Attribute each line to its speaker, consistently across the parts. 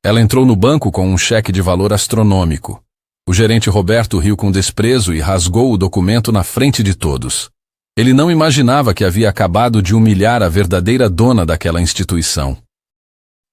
Speaker 1: Ela entrou no banco com um cheque de valor astronômico. O gerente Roberto riu com desprezo e rasgou o documento na frente de todos. Ele não imaginava que havia acabado de humilhar a verdadeira dona daquela instituição.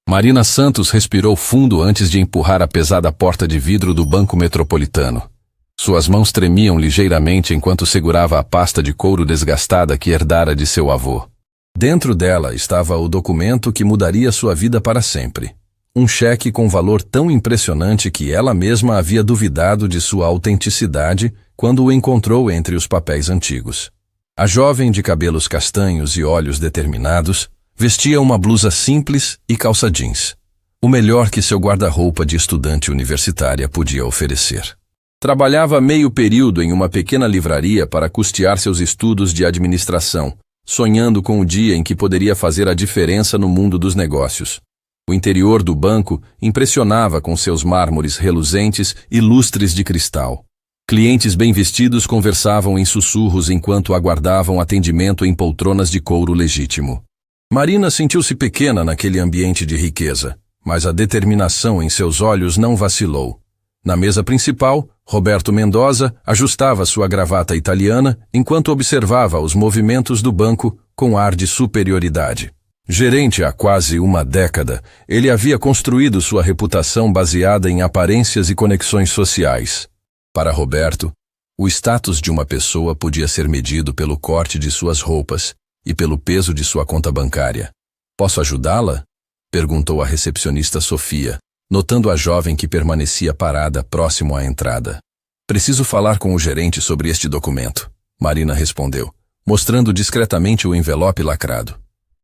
Speaker 1: Marina Santos respirou fundo antes de empurrar a pesada porta de vidro do Banco Metropolitano. Suas mãos tremiam ligeiramente enquanto segurava a pasta de couro desgastada que herdara de seu avô. Dentro dela estava o documento que mudaria sua vida para sempre. Um cheque com valor tão impressionante que ela mesma havia duvidado de sua autenticidade quando o encontrou entre os papéis antigos. A jovem de cabelos castanhos e olhos determinados vestia uma blusa simples e calça jeans, o melhor que seu guarda-roupa de estudante universitária podia oferecer. Trabalhava meio período em uma pequena livraria para custear seus estudos de administração, sonhando com o dia em que poderia fazer a diferença no mundo dos negócios. O interior do banco impressionava com seus mármores reluzentes e lustres de cristal. Clientes bem vestidos conversavam em sussurros enquanto aguardavam atendimento em poltronas de couro legítimo. Marina sentiu-se pequena naquele ambiente de riqueza, mas a determinação em seus olhos não vacilou. Na mesa principal, Roberto Mendoza ajustava sua gravata italiana enquanto observava os movimentos do banco com ar de superioridade. Gerente há quase uma década, ele havia construído sua reputação baseada em aparências e conexões sociais. Para Roberto, o status de uma pessoa podia ser medido pelo corte de suas roupas e pelo peso de sua conta bancária. "Posso ajudá-la?" perguntou a recepcionista Sofia, notando a jovem que permanecia parada próximo à entrada. "Preciso falar com o gerente sobre este documento", Marina respondeu, mostrando discretamente o envelope lacrado.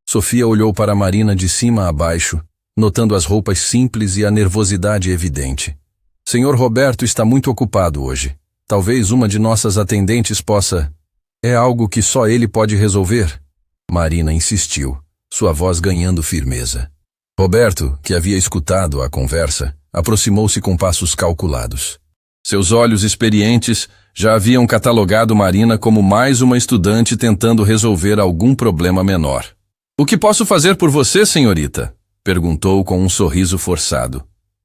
Speaker 1: Sofia olhou para Marina de cima a baixo, notando as roupas simples e a nervosidade evidente. "Senhor Roberto está muito ocupado hoje. Talvez uma de nossas atendentes possa... É algo que só ele pode resolver." Marina insistiu, sua voz ganhando firmeza. Roberto, que havia escutado a conversa, aproximou-se com passos calculados. Seus olhos experientes já haviam catalogado Marina como mais uma estudante tentando resolver algum problema menor. "O que posso fazer por você, senhorita?" perguntou com um sorriso forçado.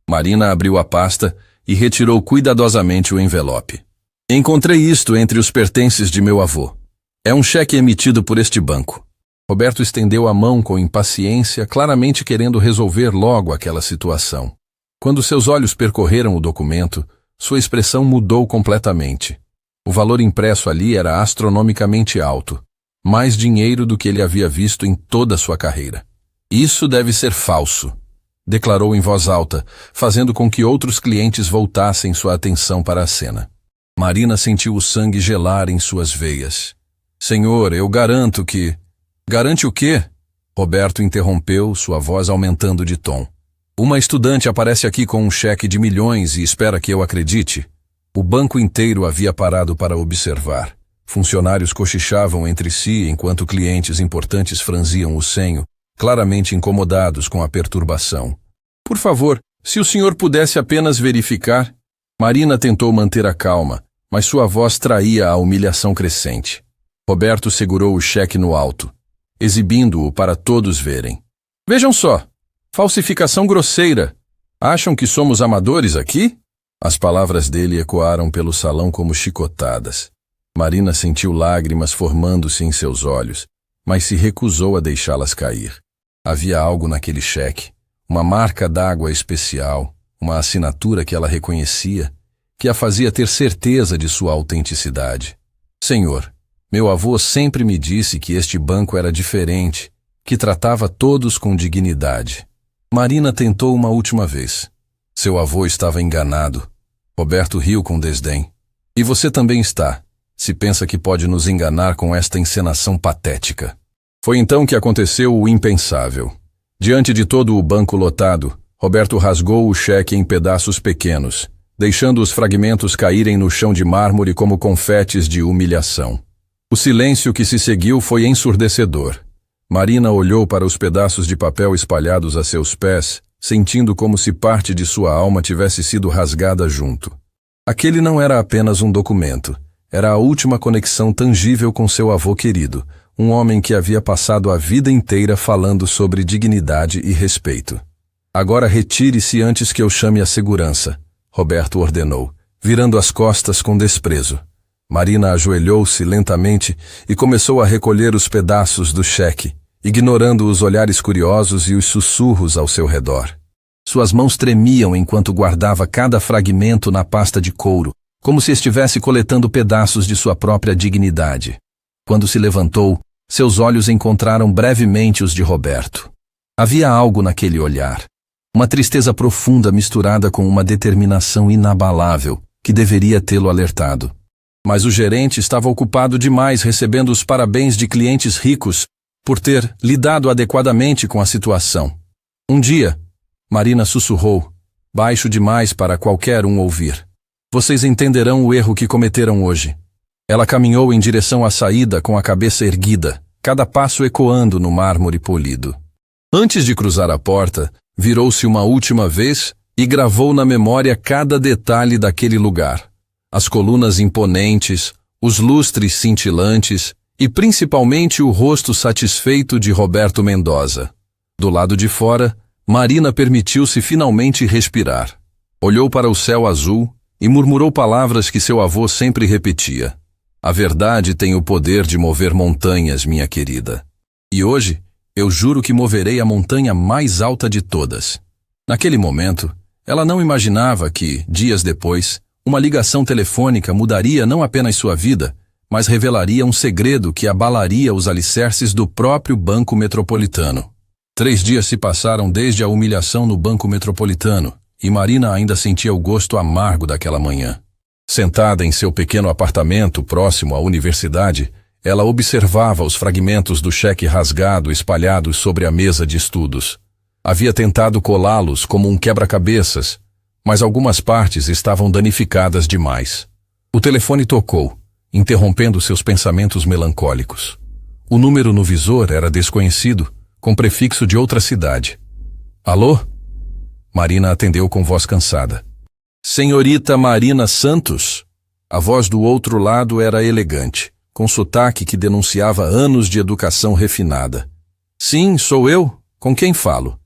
Speaker 1: Marina abriu a pasta e retirou cuidadosamente o envelope. "Encontrei isto entre os pertences de meu avô. É um cheque emitido por este banco." Roberto estendeu a mão com impaciência, claramente querendo resolver logo aquela situação. Quando seus olhos percorreram o documento, sua expressão mudou completamente. O valor impresso ali era astronomicamente alto, mais dinheiro do que ele havia visto em toda sua carreira. "Isso deve ser falso", declarou em voz alta, fazendo com que outros clientes voltassem sua atenção para a cena. Marina sentiu o sangue gelar em suas veias. "Senhor, eu garanto que..." "Garante o quê?" Roberto interrompeu, sua voz aumentando de tom. "Uma estudante aparece aqui com um cheque de milhões e espera que eu acredite?" O banco inteiro havia parado para observar. Funcionários cochichavam entre si enquanto clientes importantes franziam o senho, claramente incomodados com a perturbação. "Por favor, se o senhor pudesse apenas verificar..." Marina tentou manter a calma, mas sua voz traía a humilhação crescente. Roberto segurou o cheque no alto, exibindo-o para todos verem. "Vejam só, falsificação grosseira. Acham que somos amadores aqui?" As palavras dele ecoaram pelo salão como chicotadas. Marina sentiu lágrimas formando-se em seus olhos, mas se recusou a deixá-las cair. Havia algo naquele cheque, uma marca d'água especial, uma assinatura que ela reconhecia, que a fazia ter certeza de sua autenticidade. "Senhor, meu avô sempre me disse que este banco era diferente, que tratava todos com dignidade." Marina tentou uma última vez. Seu avô estava enganado. Roberto riu com desdém. "E você também está, se pensa que pode nos enganar com esta encenação patética." Foi então que aconteceu o impensável. Diante de todo o banco lotado, Roberto rasgou o cheque em pedaços pequenos, deixando os fragmentos caírem no chão de mármore como confetes de humilhação. O silêncio que se seguiu foi ensurdecedor. Marina olhou para os pedaços de papel espalhados a seus pés, sentindo como se parte de sua alma tivesse sido rasgada junto. Aquele não era apenas um documento, era a última conexão tangível com seu avô querido, um homem que havia passado a vida inteira falando sobre dignidade e respeito. Agora retire-se antes que eu chame a segurança, Roberto ordenou, virando as costas com desprezo. Marina ajoelhou-se lentamente e começou a recolher os pedaços do cheque, ignorando os olhares curiosos e os sussurros ao seu redor. Suas mãos tremiam enquanto guardava cada fragmento na pasta de couro, como se estivesse coletando pedaços de sua própria dignidade. Quando se levantou, seus olhos encontraram brevemente os de Roberto. Havia algo naquele olhar, uma tristeza profunda misturada com uma determinação inabalável que deveria tê-lo alertado. Mas o gerente estava ocupado demais recebendo os parabéns de clientes ricos por ter lidado adequadamente com a situação. Um dia, Marina sussurrou, baixo demais para qualquer um ouvir. Vocês entenderão o erro que cometeram hoje. Ela caminhou em direção à saída com a cabeça erguida, cada passo ecoando no mármore polido. Antes de cruzar a porta, virou-se uma última vez e gravou na memória cada detalhe daquele lugar. As colunas imponentes, os lustres cintilantes e principalmente o rosto satisfeito de Roberto Mendoza. Do lado de fora, Marina permitiu-se finalmente respirar. Olhou para o céu azul e murmurou palavras que seu avô sempre repetia. A verdade tem o poder de mover montanhas, minha querida. E hoje, eu juro que moverei a montanha mais alta de todas. Naquele momento, ela não imaginava que, dias depois, uma ligação telefônica mudaria não apenas sua vida, mas revelaria um segredo que abalaria os alicerces do próprio Banco Metropolitano. 3 dias se passaram desde a humilhação no Banco Metropolitano, e Marina ainda sentia o gosto amargo daquela manhã. Sentada em seu pequeno apartamento próximo à universidade, ela observava os fragmentos do cheque rasgado espalhados sobre a mesa de estudos. Havia tentado colá-los como um quebra-cabeças, mas algumas partes estavam danificadas demais. O telefone tocou, interrompendo seus pensamentos melancólicos. O número no visor era desconhecido, com prefixo de outra cidade. Alô? Marina atendeu com voz cansada. Senhorita Marina Santos? A voz do outro lado era elegante, com sotaque que denunciava anos de educação refinada. Sim, sou eu. Com quem falo?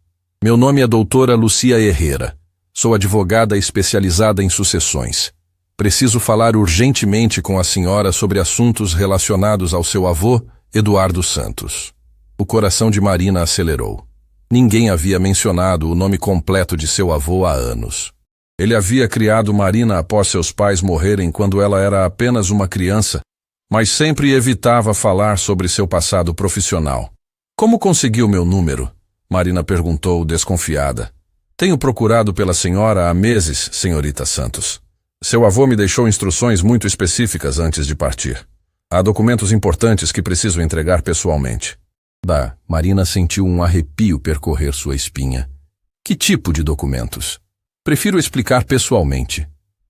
Speaker 1: Meu nome é doutora Lucia Herrera. Sou advogada especializada em sucessões. Preciso falar urgentemente com a senhora sobre assuntos relacionados ao seu avô, Eduardo Santos. O coração de Marina acelerou. Ninguém havia mencionado o nome completo de seu avô há anos. Ele havia criado Marina após seus pais morrerem quando ela era apenas uma criança, mas sempre evitava falar sobre seu passado profissional. Como conseguiu meu número? Marina perguntou, desconfiada. Tenho procurado pela senhora há meses, senhorita Santos. Seu avô me deixou instruções muito específicas antes de partir. Há documentos importantes que preciso entregar pessoalmente. Marina sentiu um arrepio percorrer sua espinha. Que tipo de documentos? Prefiro explicar pessoalmente.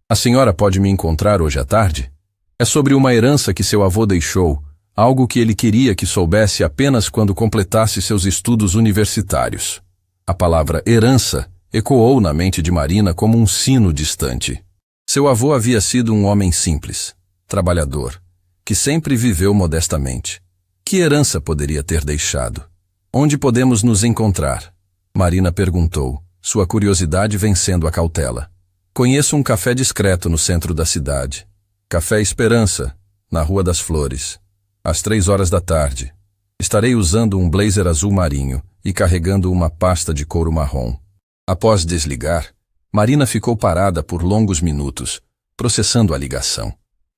Speaker 1: A senhora pode me encontrar hoje à tarde? É sobre uma herança que seu avô deixou, algo que ele queria que soubesse apenas quando completasse seus estudos universitários. A palavra herança ecoou na mente de Marina como um sino distante. Seu avô havia sido um homem simples, trabalhador, que sempre viveu modestamente. Que herança poderia ter deixado? Onde podemos nos encontrar? Marina perguntou, sua curiosidade vencendo a cautela. Conheço um café discreto no centro da cidade. Café Esperança, na Rua das Flores. Às 3 da tarde. Estarei usando um blazer azul marinho e carregando uma pasta de couro marrom. Após desligar, Marina ficou parada por longos minutos, processando a ligação.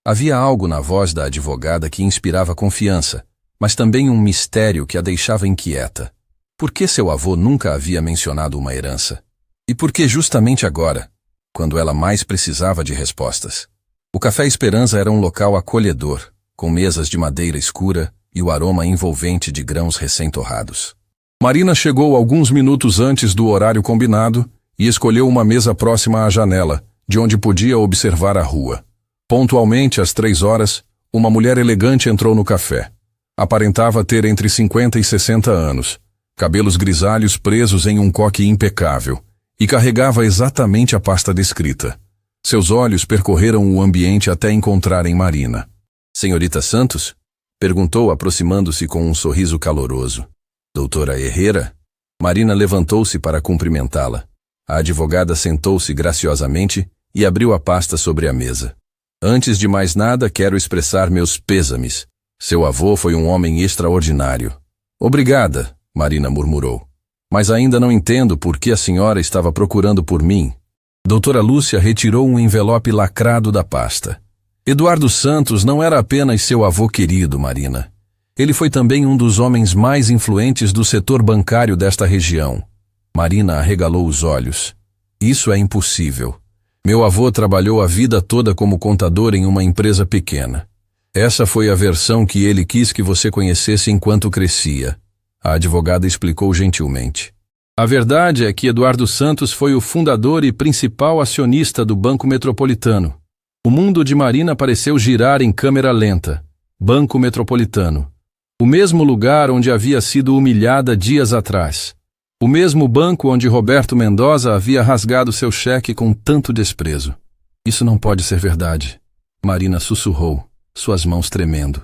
Speaker 1: Havia algo na voz da advogada que inspirava confiança, mas também um mistério que a deixava inquieta. Por que seu avô nunca havia mencionado uma herança? E por que justamente agora, quando ela mais precisava de respostas? O Café Esperança era um local acolhedor, com mesas de madeira escura e o aroma envolvente de grãos recém-torrados. Marina chegou alguns minutos antes do horário combinado e escolheu uma mesa próxima à janela, de onde podia observar a rua. Pontualmente às 3 uma mulher elegante entrou no café. Aparentava ter entre 50 e 60 anos, cabelos grisalhos presos em um coque impecável, e carregava exatamente a pasta descrita. Seus olhos percorreram o ambiente até encontrarem Marina. Senhorita Santos? Perguntou, aproximando-se com um sorriso caloroso. Doutora Herrera? Marina levantou-se para cumprimentá-la. A advogada sentou-se graciosamente e abriu a pasta sobre a mesa. Antes de mais nada, quero expressar meus pêsames. Seu avô foi um homem extraordinário. Obrigada, Marina murmurou. Mas ainda não entendo por que a senhora estava procurando por mim. Doutora Lúcia retirou um envelope lacrado da pasta. Eduardo Santos não era apenas seu avô querido, Marina. Ele foi também um dos homens mais influentes do setor bancário desta região. Marina arregalou os olhos. Isso é impossível. Meu avô trabalhou a vida toda como contador em uma empresa pequena. Essa foi a versão que ele quis que você conhecesse enquanto crescia. A advogada explicou gentilmente. A verdade é que Eduardo Santos foi o fundador e principal acionista do Banco Metropolitano. O mundo de Marina pareceu girar em câmera lenta. Banco Metropolitano. O mesmo lugar onde havia sido humilhada dias atrás. O mesmo banco onde Roberto Mendoza havia rasgado seu cheque com tanto desprezo. Isso não pode ser verdade. Marina sussurrou, suas mãos tremendo.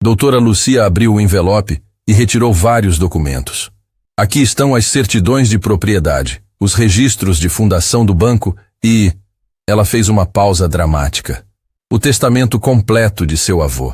Speaker 1: Doutora Lúcia abriu o envelope e retirou vários documentos. Aqui estão as certidões de propriedade, os registros de fundação do banco e... Ela fez uma pausa dramática. O testamento completo de seu avô.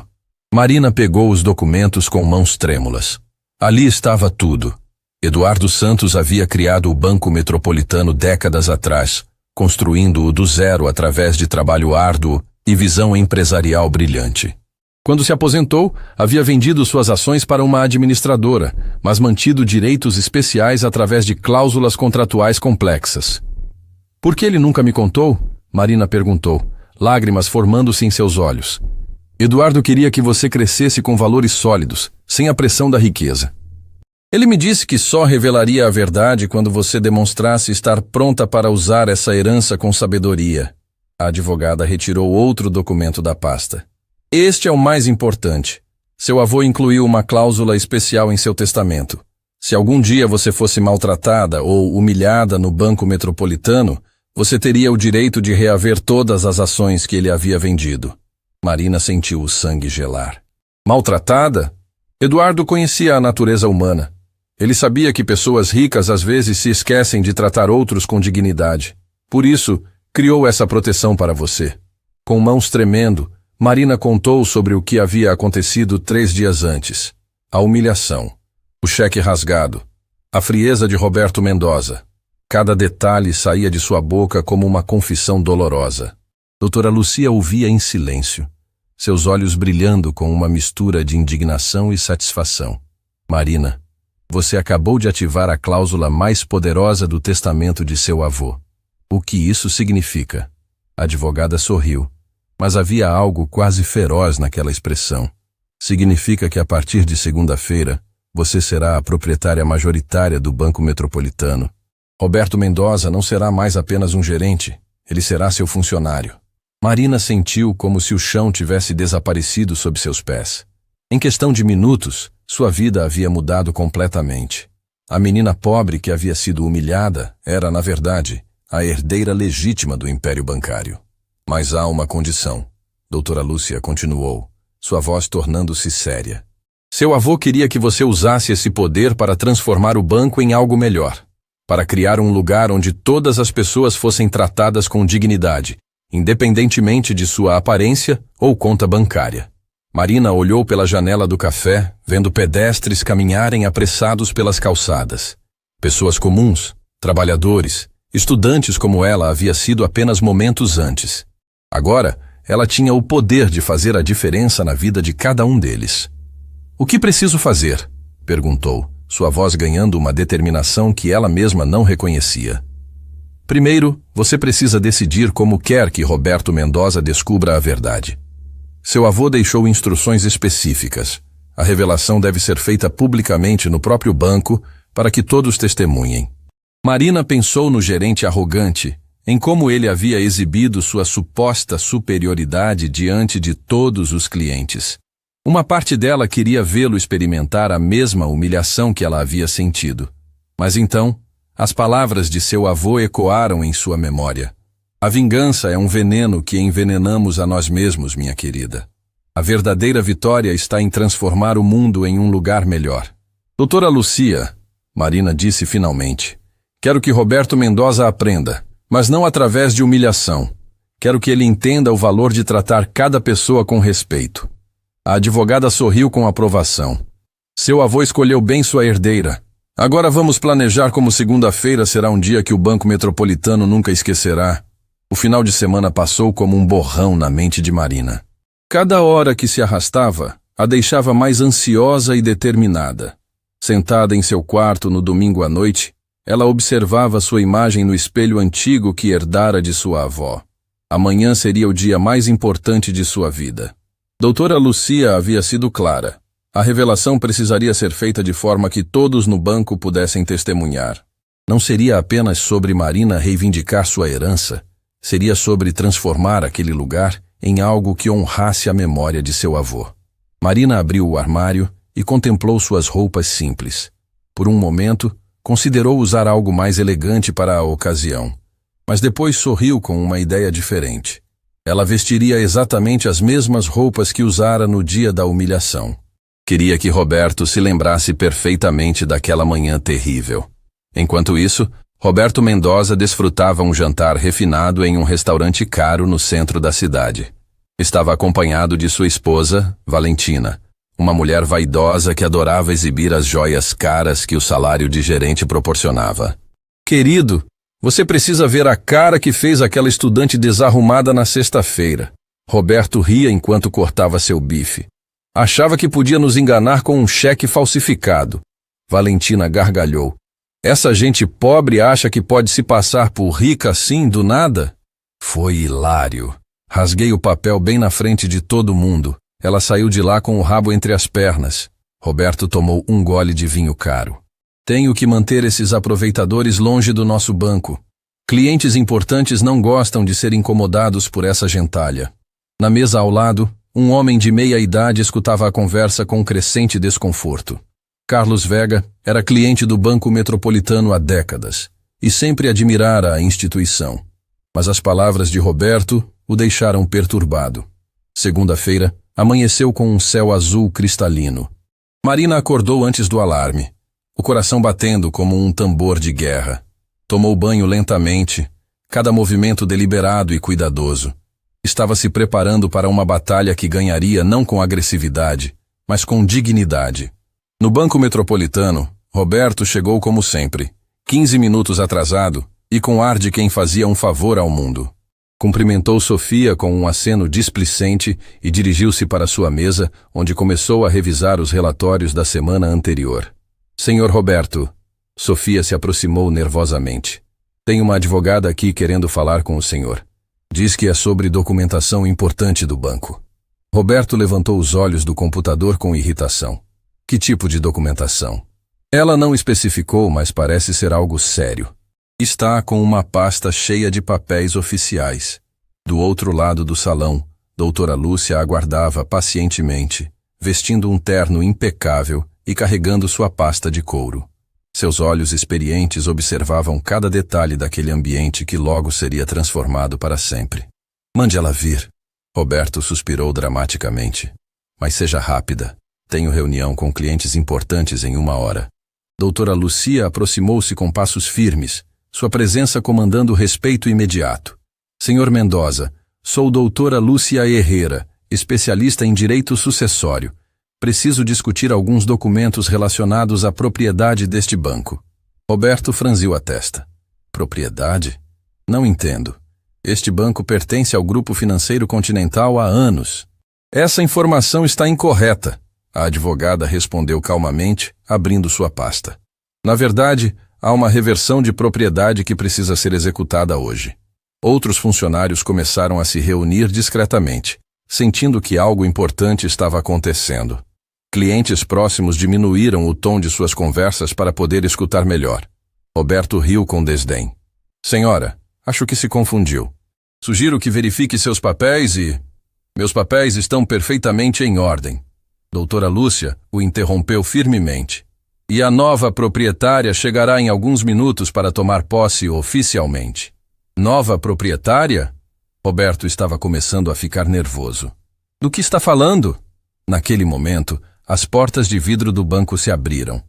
Speaker 1: Marina pegou os documentos com mãos trêmulas. Ali estava tudo. Eduardo Santos havia criado o Banco Metropolitano décadas atrás, construindo-o do zero através de trabalho árduo e visão empresarial brilhante. Quando se aposentou, havia vendido suas ações para uma administradora, mas mantido direitos especiais através de cláusulas contratuais complexas. Por que ele nunca me contou? Marina perguntou, lágrimas formando-se em seus olhos. Eduardo queria que você crescesse com valores sólidos, sem a pressão da riqueza. Ele me disse que só revelaria a verdade quando você demonstrasse estar pronta para usar essa herança com sabedoria. A advogada retirou outro documento da pasta. Este é o mais importante. Seu avô incluiu uma cláusula especial em seu testamento. Se algum dia você fosse maltratada ou humilhada no Banco Metropolitano, você teria o direito de reaver todas as ações que ele havia vendido. Marina sentiu o sangue gelar. Maltratada? Eduardo conhecia a natureza humana. Ele sabia que pessoas ricas às vezes se esquecem de tratar outros com dignidade. Por isso, criou essa proteção para você. Com mãos tremendo, Marina contou sobre o que havia acontecido 3 dias antes. A humilhação, o cheque rasgado, a frieza de Roberto Mendoza. Cada detalhe saía de sua boca como uma confissão dolorosa. Doutora Lúcia ouvia em silêncio, seus olhos brilhando com uma mistura de indignação e satisfação. Marina, você acabou de ativar a cláusula mais poderosa do testamento de seu avô. O que isso significa? A advogada sorriu, mas havia algo quase feroz naquela expressão. Significa que a partir de segunda-feira, você será a proprietária majoritária do Banco Metropolitano. Roberto Mendoza não será mais apenas um gerente, ele será seu funcionário. Marina sentiu como se o chão tivesse desaparecido sob seus pés. Em questão de minutos, sua vida havia mudado completamente. A menina pobre que havia sido humilhada era, na verdade, a herdeira legítima do império bancário. Mas há uma condição. Doutora Lúcia continuou, sua voz tornando-se séria. Seu avô queria que você usasse esse poder para transformar o banco em algo melhor. Para criar um lugar onde todas as pessoas fossem tratadas com dignidade, independentemente de sua aparência ou conta bancária. Marina olhou pela janela do café, vendo pedestres caminharem apressados pelas calçadas. Pessoas comuns, trabalhadores, estudantes como ela havia sido apenas momentos antes. Agora, ela tinha o poder de fazer a diferença na vida de cada um deles. O que preciso fazer? Perguntou, sua voz ganhando uma determinação que ela mesma não reconhecia. Primeiro, você precisa decidir como quer que Roberto Mendoza descubra a verdade. Seu avô deixou instruções específicas. A revelação deve ser feita publicamente no próprio banco para que todos testemunhem. Marina pensou no gerente arrogante, em como ele havia exibido sua suposta superioridade diante de todos os clientes. Uma parte dela queria vê-lo experimentar a mesma humilhação que ela havia sentido. Mas então, as palavras de seu avô ecoaram em sua memória. A vingança é um veneno que envenenamos a nós mesmos, minha querida. A verdadeira vitória está em transformar o mundo em um lugar melhor. Doutora Lúcia, Marina disse finalmente. Quero que Roberto Mendoza aprenda, mas não através de humilhação. Quero que ele entenda o valor de tratar cada pessoa com respeito. A advogada sorriu com aprovação. Seu avô escolheu bem sua herdeira. Agora vamos planejar como segunda-feira será um dia que o Banco Metropolitano nunca esquecerá. O final de semana passou como um borrão na mente de Marina. Cada hora que se arrastava, a deixava mais ansiosa e determinada. Sentada em seu quarto no domingo à noite, ela observava sua imagem no espelho antigo que herdara de sua avó. Amanhã seria o dia mais importante de sua vida. Doutora Lucia havia sido clara. A revelação precisaria ser feita de forma que todos no banco pudessem testemunhar. Não seria apenas sobre Marina reivindicar sua herança, seria sobre transformar aquele lugar em algo que honrasse a memória de seu avô. Marina abriu o armário e contemplou suas roupas simples. Por um momento, considerou usar algo mais elegante para a ocasião, mas depois sorriu com uma ideia diferente. Ela vestiria exatamente as mesmas roupas que usara no dia da humilhação. Queria que Roberto se lembrasse perfeitamente daquela manhã terrível. Enquanto isso, Roberto Mendoza desfrutava um jantar refinado em um restaurante caro no centro da cidade. Estava acompanhado de sua esposa, Valentina, uma mulher vaidosa que adorava exibir as joias caras que o salário de gerente proporcionava. Querido, você precisa ver a cara que fez aquela estudante desarrumada na sexta-feira. Roberto ria enquanto cortava seu bife. Achava que podia nos enganar com um cheque falsificado. Valentina gargalhou. Essa gente pobre acha que pode se passar por rica assim, do nada? Foi hilário. Rasguei o papel bem na frente de todo mundo. Ela saiu de lá com o rabo entre as pernas. Roberto tomou um gole de vinho caro. Tenho que manter esses aproveitadores longe do nosso banco. Clientes importantes não gostam de ser incomodados por essa gentalha. Na mesa ao lado, um homem de meia idade escutava a conversa com crescente desconforto. Carlos Vega era cliente do Banco Metropolitano há décadas e sempre admirara a instituição. Mas as palavras de Roberto o deixaram perturbado. Segunda-feira, amanheceu com um céu azul cristalino. Marina acordou antes do alarme, o coração batendo como um tambor de guerra. Tomou banho lentamente, cada movimento deliberado e cuidadoso. Estava se preparando para uma batalha que ganharia não com agressividade, mas com dignidade. No Banco Metropolitano, Roberto chegou como sempre, 15 minutos atrasado e com ar de quem fazia um favor ao mundo. Cumprimentou Sofia com um aceno displicente e dirigiu-se para sua mesa, onde começou a revisar os relatórios da semana anterior. Senhor Roberto, Sofia se aproximou nervosamente. Tem uma advogada aqui querendo falar com o senhor. Diz que é sobre documentação importante do banco. Roberto levantou os olhos do computador com irritação. Que tipo de documentação? Ela não especificou, mas parece ser algo sério. Está com uma pasta cheia de papéis oficiais. Do outro lado do salão, doutora Lúcia aguardava pacientemente, vestindo um terno impecável e carregando sua pasta de couro. Seus olhos experientes observavam cada detalhe daquele ambiente que logo seria transformado para sempre. Mande ela vir. Roberto suspirou dramaticamente. Mas seja rápida. Tenho reunião com clientes importantes em 1 hora. Doutora Lucia aproximou-se com passos firmes, sua presença comandando respeito imediato. Senhor Mendoza, sou doutora Lúcia Herrera, especialista em direito sucessório. Preciso discutir alguns documentos relacionados à propriedade deste banco. Roberto franziu a testa. Propriedade? Não entendo. Este banco pertence ao Grupo Financeiro Continental há anos. Essa informação está incorreta, a advogada respondeu calmamente, abrindo sua pasta. Na verdade, há uma reversão de propriedade que precisa ser executada hoje. Outros funcionários começaram a se reunir discretamente, sentindo que algo importante estava acontecendo. Clientes próximos diminuíram o tom de suas conversas para poder escutar melhor. Roberto riu com desdém. Senhora, acho que se confundiu. Sugiro que verifique seus papéis e... Meus papéis estão perfeitamente em ordem. Doutora Lúcia o interrompeu firmemente. E a nova proprietária chegará em alguns minutos para tomar posse oficialmente. Nova proprietária? Roberto estava começando a ficar nervoso. Do que está falando? Naquele momento, as portas de vidro do banco se abriram.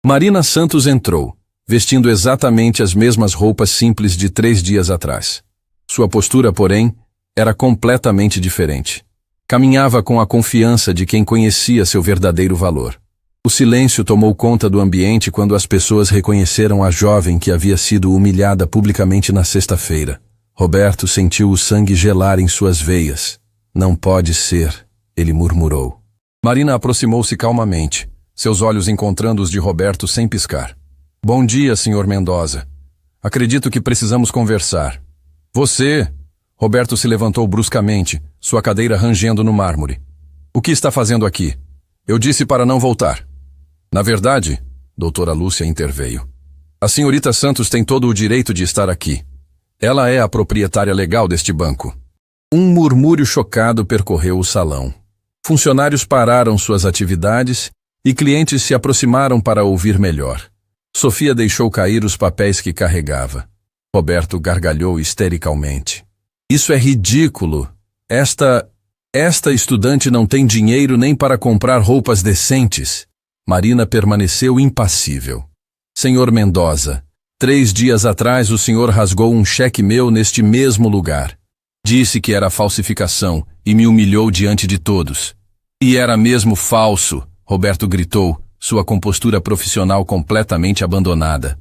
Speaker 1: Marina Santos entrou, vestindo exatamente as mesmas roupas simples de 3 dias atrás. Sua postura, porém, era completamente diferente. Caminhava com a confiança de quem conhecia seu verdadeiro valor. O silêncio tomou conta do ambiente quando as pessoas reconheceram a jovem que havia sido humilhada publicamente na sexta-feira. Roberto sentiu o sangue gelar em suas veias. Não pode ser, ele murmurou. Marina aproximou-se calmamente, seus olhos encontrando os de Roberto sem piscar. Bom dia, Sr. Mendoza. Acredito que precisamos conversar. Você... Roberto se levantou bruscamente, sua cadeira rangendo no mármore. O que está fazendo aqui? Eu disse para não voltar. Na verdade, doutora Lúcia interveio. A senhorita Santos tem todo o direito de estar aqui. Ela é a proprietária legal deste banco. Um murmúrio chocado percorreu o salão. Funcionários pararam suas atividades e clientes se aproximaram para ouvir melhor. Sofia deixou cair os papéis que carregava. Roberto gargalhou histericamente. Isso é ridículo. Esta estudante não tem dinheiro nem para comprar roupas decentes. Marina permaneceu impassível. Senhor Mendoza, 3 dias atrás o senhor rasgou um cheque meu neste mesmo lugar. Disse que era falsificação e me humilhou diante de todos. E era mesmo falso, Roberto gritou, sua compostura profissional completamente abandonada.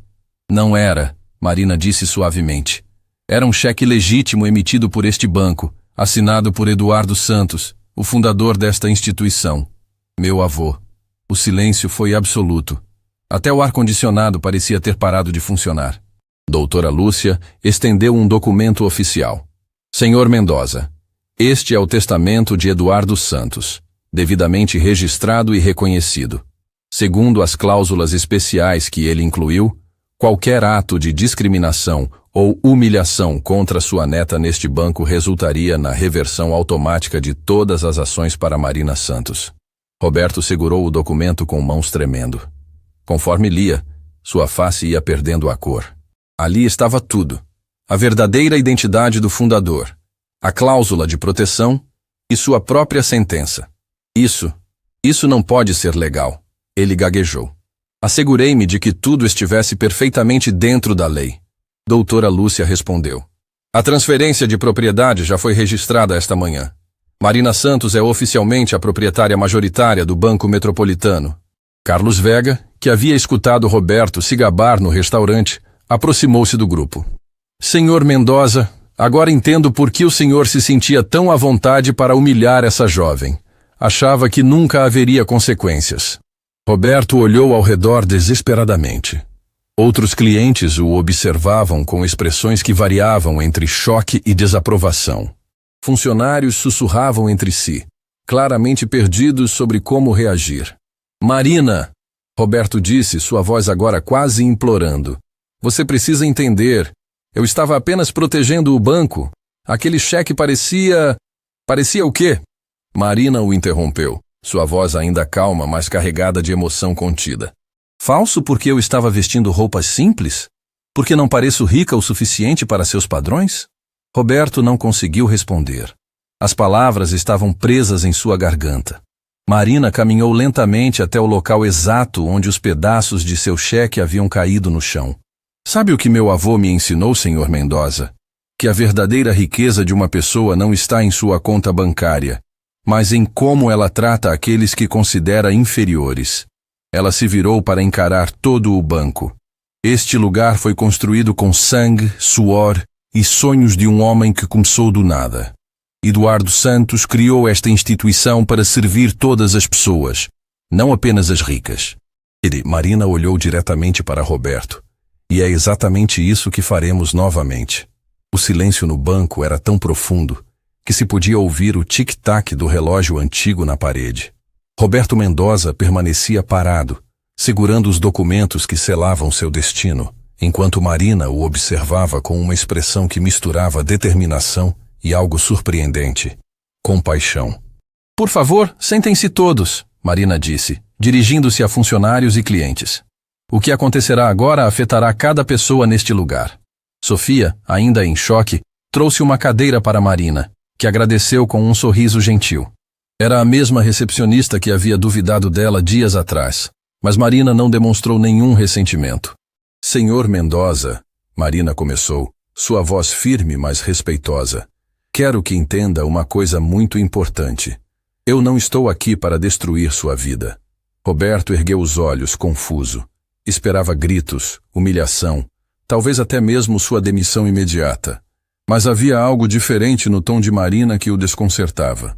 Speaker 1: Não era, Marina disse suavemente. Era um cheque legítimo emitido por este banco, assinado por Eduardo Santos, o fundador desta instituição. Meu avô. O silêncio foi absoluto. Até o ar-condicionado parecia ter parado de funcionar. Doutora Lúcia estendeu um documento oficial. Senhor Mendoza, este é o testamento de Eduardo Santos, devidamente registrado e reconhecido. Segundo as cláusulas especiais que ele incluiu, qualquer ato de discriminação ou humilhação contra sua neta neste banco resultaria na reversão automática de todas as ações para Marina Santos. Roberto segurou o documento com mãos tremendo. Conforme lia, sua face ia perdendo a cor. Ali estava tudo. A verdadeira identidade do fundador, a cláusula de proteção e sua própria sentença. Isso não pode ser legal, ele gaguejou. Assegurei-me de que tudo estivesse perfeitamente dentro da lei. Doutora Lúcia respondeu. A transferência de propriedade já foi registrada esta manhã. Marina Santos é oficialmente a proprietária majoritária do Banco Metropolitano. Carlos Vega, que havia escutado Roberto se gabar no restaurante, aproximou-se do grupo. Senhor Mendoza, agora entendo por que o senhor se sentia tão à vontade para humilhar essa jovem. Achava que nunca haveria consequências. Roberto olhou ao redor desesperadamente. Outros clientes o observavam com expressões que variavam entre choque e desaprovação. Funcionários sussurravam entre si, claramente perdidos sobre como reagir. Marina, Roberto disse, sua voz agora quase implorando. Você precisa entender. Eu estava apenas protegendo o banco. Aquele cheque parecia o quê? Marina o interrompeu, sua voz ainda calma, mas carregada de emoção contida. Falso porque eu estava vestindo roupas simples? Porque não pareço rica o suficiente para seus padrões? Roberto não conseguiu responder. As palavras estavam presas em sua garganta. Marina caminhou lentamente até o local exato onde os pedaços de seu cheque haviam caído no chão. Sabe o que meu avô me ensinou, Sr. Mendoza? Que a verdadeira riqueza de uma pessoa não está em sua conta bancária, mas em como ela trata aqueles que considera inferiores. Ela se virou para encarar todo o banco. Este lugar foi construído com sangue, suor e sonhos de um homem que começou do nada. Eduardo Santos criou esta instituição para servir todas as pessoas, não apenas as ricas. Marina olhou diretamente para Roberto. E é exatamente isso que faremos novamente. O silêncio no banco era tão profundo que se podia ouvir o tic-tac do relógio antigo na parede. Roberto Mendoza permanecia parado, segurando os documentos que selavam seu destino, enquanto Marina o observava com uma expressão que misturava determinação e algo surpreendente, compaixão. Por favor, sentem-se todos, Marina disse, dirigindo-se a funcionários e clientes. O que acontecerá agora afetará cada pessoa neste lugar. Sofia, ainda em choque, trouxe uma cadeira para Marina, que agradeceu com um sorriso gentil. Era a mesma recepcionista que havia duvidado dela dias atrás. Mas Marina não demonstrou nenhum ressentimento. Senhor Mendoza, Marina começou, sua voz firme, mas respeitosa. Quero que entenda uma coisa muito importante. Eu não estou aqui para destruir sua vida. Roberto ergueu os olhos, confuso. Esperava gritos, humilhação, talvez até mesmo sua demissão imediata. Mas havia algo diferente no tom de Marina que o desconcertava.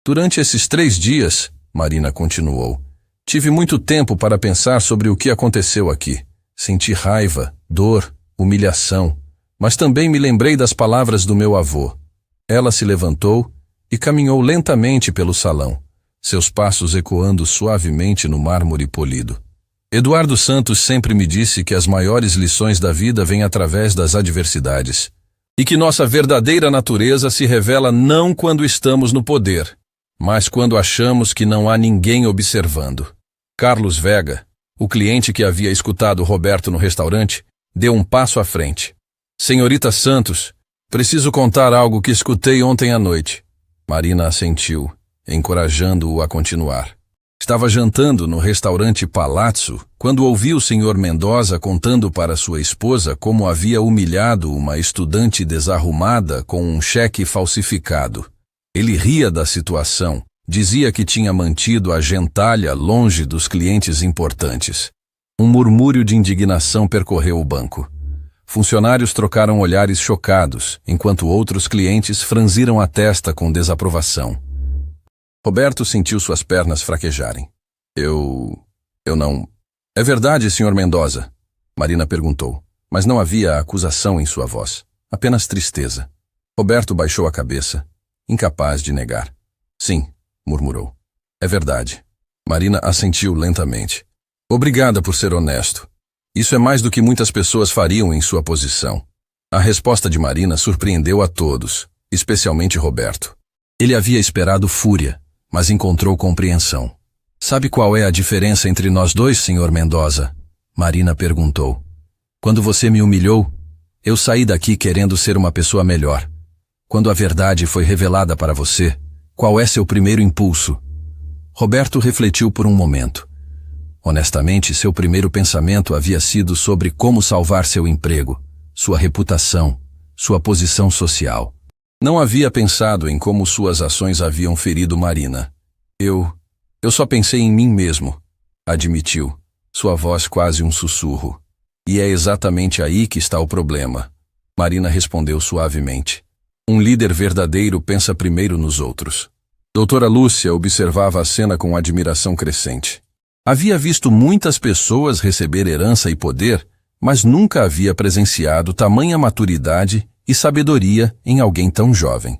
Speaker 1: Durante esses 3 dias, Marina continuou, tive muito tempo para pensar sobre o que aconteceu aqui. Senti raiva, dor, humilhação, mas também me lembrei das palavras do meu avô. Ela se levantou e caminhou lentamente pelo salão, seus passos ecoando suavemente no mármore polido. Eduardo Santos sempre me disse que as maiores lições da vida vêm através das adversidades, e que nossa verdadeira natureza se revela não quando estamos no poder, mas quando achamos que não há ninguém observando. Carlos Vega, o cliente que havia escutado Roberto no restaurante, deu um passo à frente. Senhorita Santos, preciso contar algo que escutei ontem à noite. Marina assentiu, encorajando-o a continuar. Estava jantando no restaurante Palazzo quando ouvi o Sr. Mendoza contando para sua esposa como havia humilhado uma estudante desarrumada com um cheque falsificado. Ele ria da situação, dizia que tinha mantido a gentalha longe dos clientes importantes. Um murmúrio de indignação percorreu o banco. Funcionários trocaram olhares chocados, enquanto outros clientes franziram a testa com desaprovação. Roberto sentiu suas pernas fraquejarem. Eu não... É verdade, Sr. Mendoza? Marina perguntou, mas não havia acusação em sua voz, apenas tristeza. Roberto baixou a cabeça, incapaz de negar. Sim, murmurou. É verdade. Marina assentiu lentamente. Obrigada por ser honesto. Isso é mais do que muitas pessoas fariam em sua posição. A resposta de Marina surpreendeu a todos, especialmente Roberto. Ele havia esperado fúria, mas encontrou compreensão. Sabe qual é a diferença entre nós dois, Sr. Mendoza? Marina perguntou. Quando você me humilhou, eu saí daqui querendo ser uma pessoa melhor. Quando a verdade foi revelada para você, qual é seu primeiro impulso? Roberto refletiu por um momento. Honestamente, seu primeiro pensamento havia sido sobre como salvar seu emprego, sua reputação, sua posição social. Não havia pensado em como suas ações haviam ferido Marina. Eu só pensei em mim mesmo, admitiu, sua voz quase um sussurro. E é exatamente aí que está o problema. Marina respondeu suavemente. Um líder verdadeiro pensa primeiro nos outros. Doutora Lúcia observava a cena com admiração crescente. Havia visto muitas pessoas receber herança e poder, mas nunca havia presenciado tamanha maturidade e sabedoria em alguém tão jovem.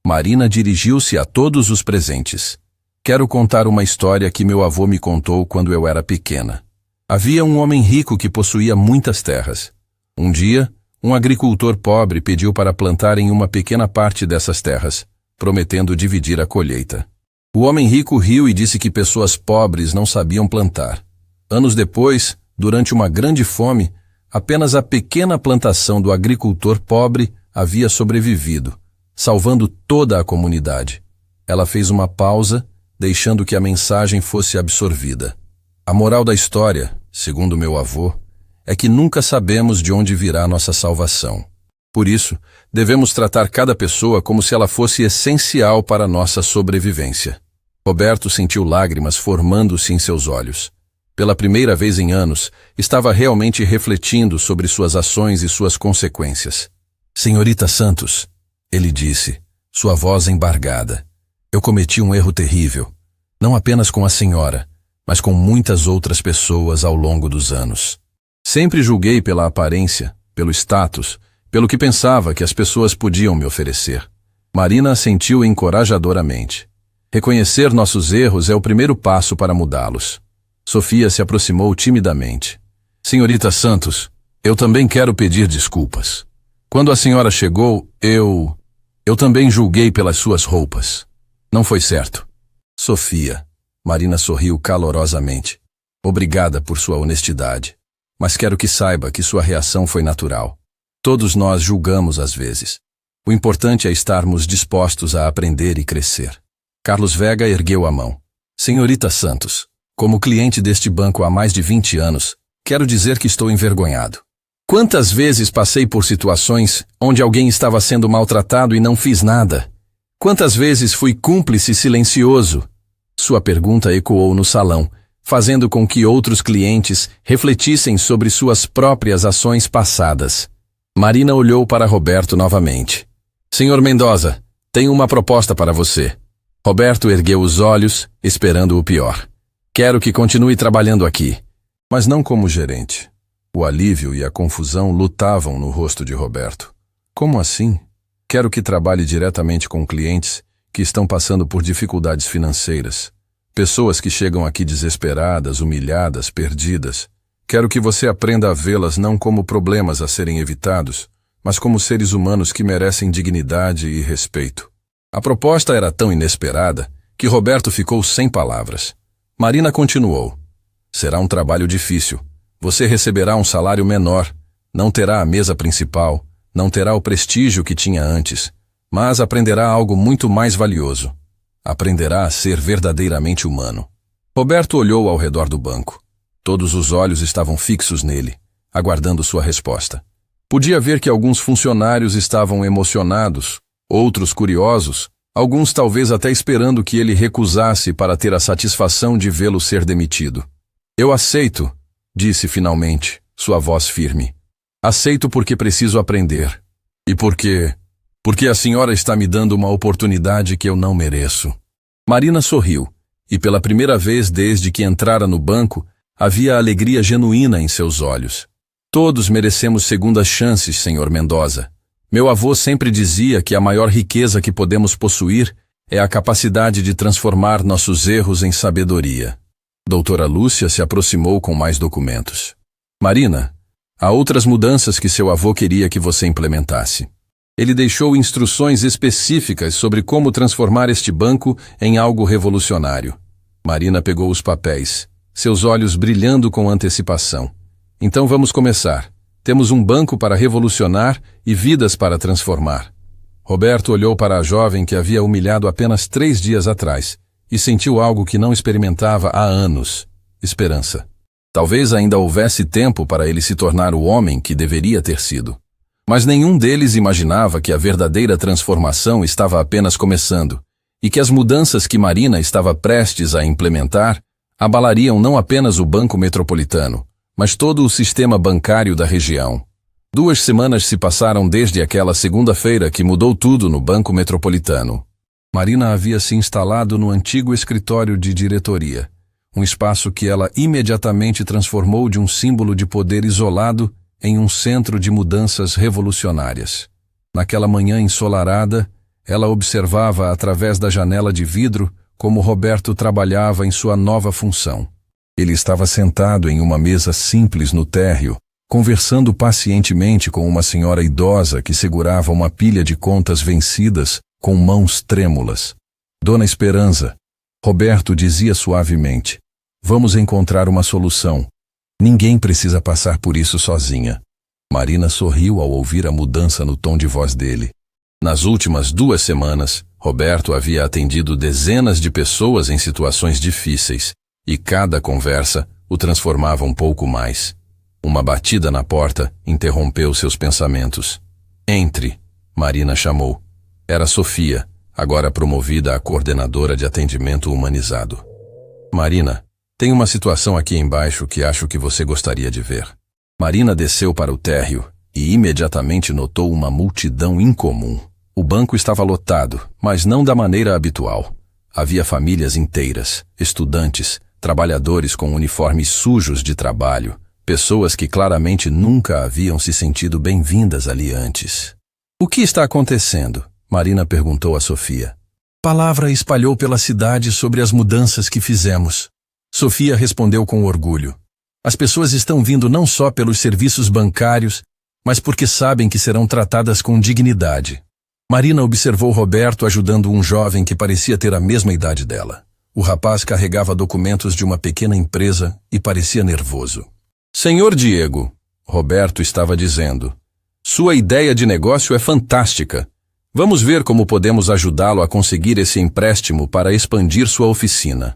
Speaker 1: Marina dirigiu-se a todos os presentes. Quero contar uma história que meu avô me contou quando eu era pequena. Havia um homem rico que possuía muitas terras. Um dia, um agricultor pobre pediu para plantarem uma pequena parte dessas terras, prometendo dividir a colheita. O homem rico riu e disse que pessoas pobres não sabiam plantar. Anos depois, durante uma grande fome, apenas a pequena plantação do agricultor pobre havia sobrevivido, salvando toda a comunidade. Ela fez uma pausa, deixando que a mensagem fosse absorvida. A moral da história, segundo meu avô, é que nunca sabemos de onde virá nossa salvação. Por isso, devemos tratar cada pessoa como se ela fosse essencial para nossa sobrevivência. Roberto sentiu lágrimas formando-se em seus olhos. Pela primeira vez em anos, estava realmente refletindo sobre suas ações e suas consequências. Senhorita Santos, ele disse, sua voz embargada. Eu cometi um erro terrível, não apenas com a senhora, mas com muitas outras pessoas ao longo dos anos. Sempre julguei pela aparência, pelo status, pelo que pensava que as pessoas podiam me oferecer. Marina assentiu encorajadoramente. Reconhecer nossos erros é o primeiro passo para mudá-los. Sofia se aproximou timidamente. Senhorita Santos, eu também quero pedir desculpas. Quando a senhora chegou, eu também julguei pelas suas roupas. Não foi certo. Sofia, Marina sorriu calorosamente. Obrigada por sua honestidade. Mas quero que saiba que sua reação foi natural. Todos nós julgamos às vezes. O importante é estarmos dispostos a aprender e crescer. Carlos Vega ergueu a mão. Senhorita Santos, Como cliente deste banco há mais de 20 anos, quero dizer que estou envergonhado. Quantas vezes passei por situações onde alguém estava sendo maltratado e não fiz nada? Quantas vezes fui cúmplice silencioso? Sua pergunta ecoou no salão, fazendo com que outros clientes refletissem sobre suas próprias ações passadas. Marina olhou para Roberto novamente. Senhor Mendoza, tenho uma proposta para você. Roberto ergueu os olhos, esperando o pior. Quero que continue trabalhando aqui, mas não como gerente. O alívio e a confusão lutavam no rosto de Roberto. Como assim? Quero que trabalhe diretamente com clientes que estão passando por dificuldades financeiras. Pessoas que chegam aqui desesperadas, humilhadas, perdidas. Quero que você aprenda a vê-las não como problemas a serem evitados, mas como seres humanos que merecem dignidade e respeito. A proposta era tão inesperada que Roberto ficou sem palavras. Marina continuou. Será um trabalho difícil. Você receberá um salário menor, não terá a mesa principal, não terá o prestígio que tinha antes, mas aprenderá algo muito mais valioso. Aprenderá a ser verdadeiramente humano. Roberto olhou ao redor do banco. Todos os olhos estavam fixos nele, aguardando sua resposta. Podia ver que alguns funcionários estavam emocionados, outros curiosos, alguns talvez até esperando que ele recusasse para ter a satisfação de vê-lo ser demitido. Eu aceito, disse finalmente, sua voz firme. Aceito porque preciso aprender. E por quê? Porque a senhora está me dando uma oportunidade que eu não mereço. Marina sorriu, e pela primeira vez desde que entrara no banco, havia alegria genuína em seus olhos. Todos merecemos segundas chances, senhor Mendoza. Meu avô sempre dizia que a maior riqueza que podemos possuir é a capacidade de transformar nossos erros em sabedoria. Doutora Lúcia se aproximou com mais documentos. Marina, há outras mudanças que seu avô queria que você implementasse. Ele deixou instruções específicas sobre como transformar este banco em algo revolucionário. Marina pegou os papéis, seus olhos brilhando com antecipação. Então vamos começar. Temos um banco para revolucionar e vidas para transformar. Roberto olhou para a jovem que havia humilhado apenas 3 dias atrás e sentiu algo que não experimentava há anos: esperança. Talvez ainda houvesse tempo para ele se tornar o homem que deveria ter sido. Mas nenhum deles imaginava que a verdadeira transformação estava apenas começando e que as mudanças que Marina estava prestes a implementar abalariam não apenas o Banco Metropolitano, mas todo o sistema bancário da região. 2 semanas se passaram desde aquela segunda-feira que mudou tudo no Banco Metropolitano. Marina havia se instalado no antigo escritório de diretoria, um espaço que ela imediatamente transformou de um símbolo de poder isolado em um centro de mudanças revolucionárias. Naquela manhã ensolarada, ela observava através da janela de vidro como Roberto trabalhava em sua nova função. Ele estava sentado em uma mesa simples no térreo, conversando pacientemente com uma senhora idosa que segurava uma pilha de contas vencidas com mãos trêmulas. Dona Esperança, Roberto dizia suavemente, vamos encontrar uma solução. Ninguém precisa passar por isso sozinha. Marina sorriu ao ouvir a mudança no tom de voz dele. Nas últimas 2 semanas, Roberto havia atendido dezenas de pessoas em situações difíceis, e cada conversa o transformava um pouco mais. Uma batida na porta interrompeu seus pensamentos. Entre, Marina chamou. Era Sofia, agora promovida a coordenadora de atendimento humanizado. Marina, tem uma situação aqui embaixo que acho que você gostaria de ver. Marina desceu para o térreo e imediatamente notou uma multidão incomum. O banco estava lotado, mas não da maneira habitual. Havia famílias inteiras, estudantes, trabalhadores com uniformes sujos de trabalho, pessoas que claramente nunca haviam se sentido bem-vindas ali antes. O que está acontecendo? Marina perguntou a Sofia. Palavra espalhou pela cidade sobre as mudanças que fizemos. Sofia respondeu com orgulho. As pessoas estão vindo não só pelos serviços bancários, mas porque sabem que serão tratadas com dignidade. Marina observou Roberto ajudando um jovem que parecia ter a mesma idade dela. O rapaz carregava documentos de uma pequena empresa e parecia nervoso. Senhor Diego, Roberto estava dizendo, sua ideia de negócio é fantástica. Vamos ver como podemos ajudá-lo a conseguir esse empréstimo para expandir sua oficina.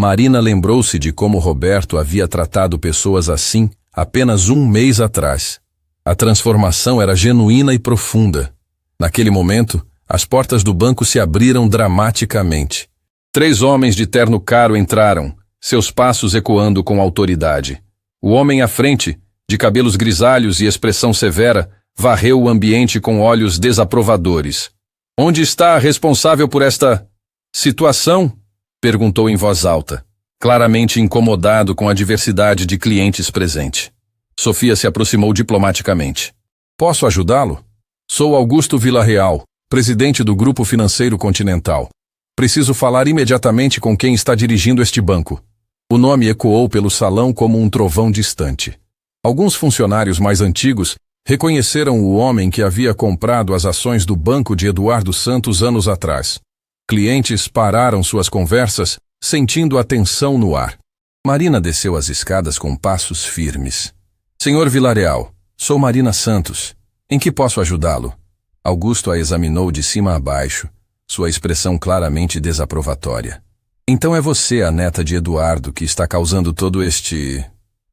Speaker 1: Marina lembrou-se de como Roberto havia tratado pessoas assim apenas um mês atrás. A transformação era genuína e profunda. Naquele momento, as portas do banco se abriram dramaticamente. 3 homens de terno caro entraram, seus passos ecoando com autoridade. O homem à frente, de cabelos grisalhos e expressão severa, varreu o ambiente com olhos desaprovadores. "Onde está a responsável por esta situação?" perguntou em voz alta, claramente incomodado com a diversidade de clientes presente. Sofia se aproximou diplomaticamente. "Posso ajudá-lo? Sou Augusto Villarreal, presidente do Grupo Financeiro Continental. Preciso falar imediatamente com quem está dirigindo este banco." O nome ecoou pelo salão como um trovão distante. Alguns funcionários mais antigos reconheceram o homem que havia comprado as ações do banco de Eduardo Santos anos atrás. Clientes pararam suas conversas, sentindo a tensão no ar. Marina desceu as escadas com passos firmes. "Senhor Villarreal, sou Marina Santos. Em que posso ajudá-lo?" Augusto a examinou de cima a baixo, sua expressão claramente desaprovatória. "Então é você a neta de Eduardo que está causando todo este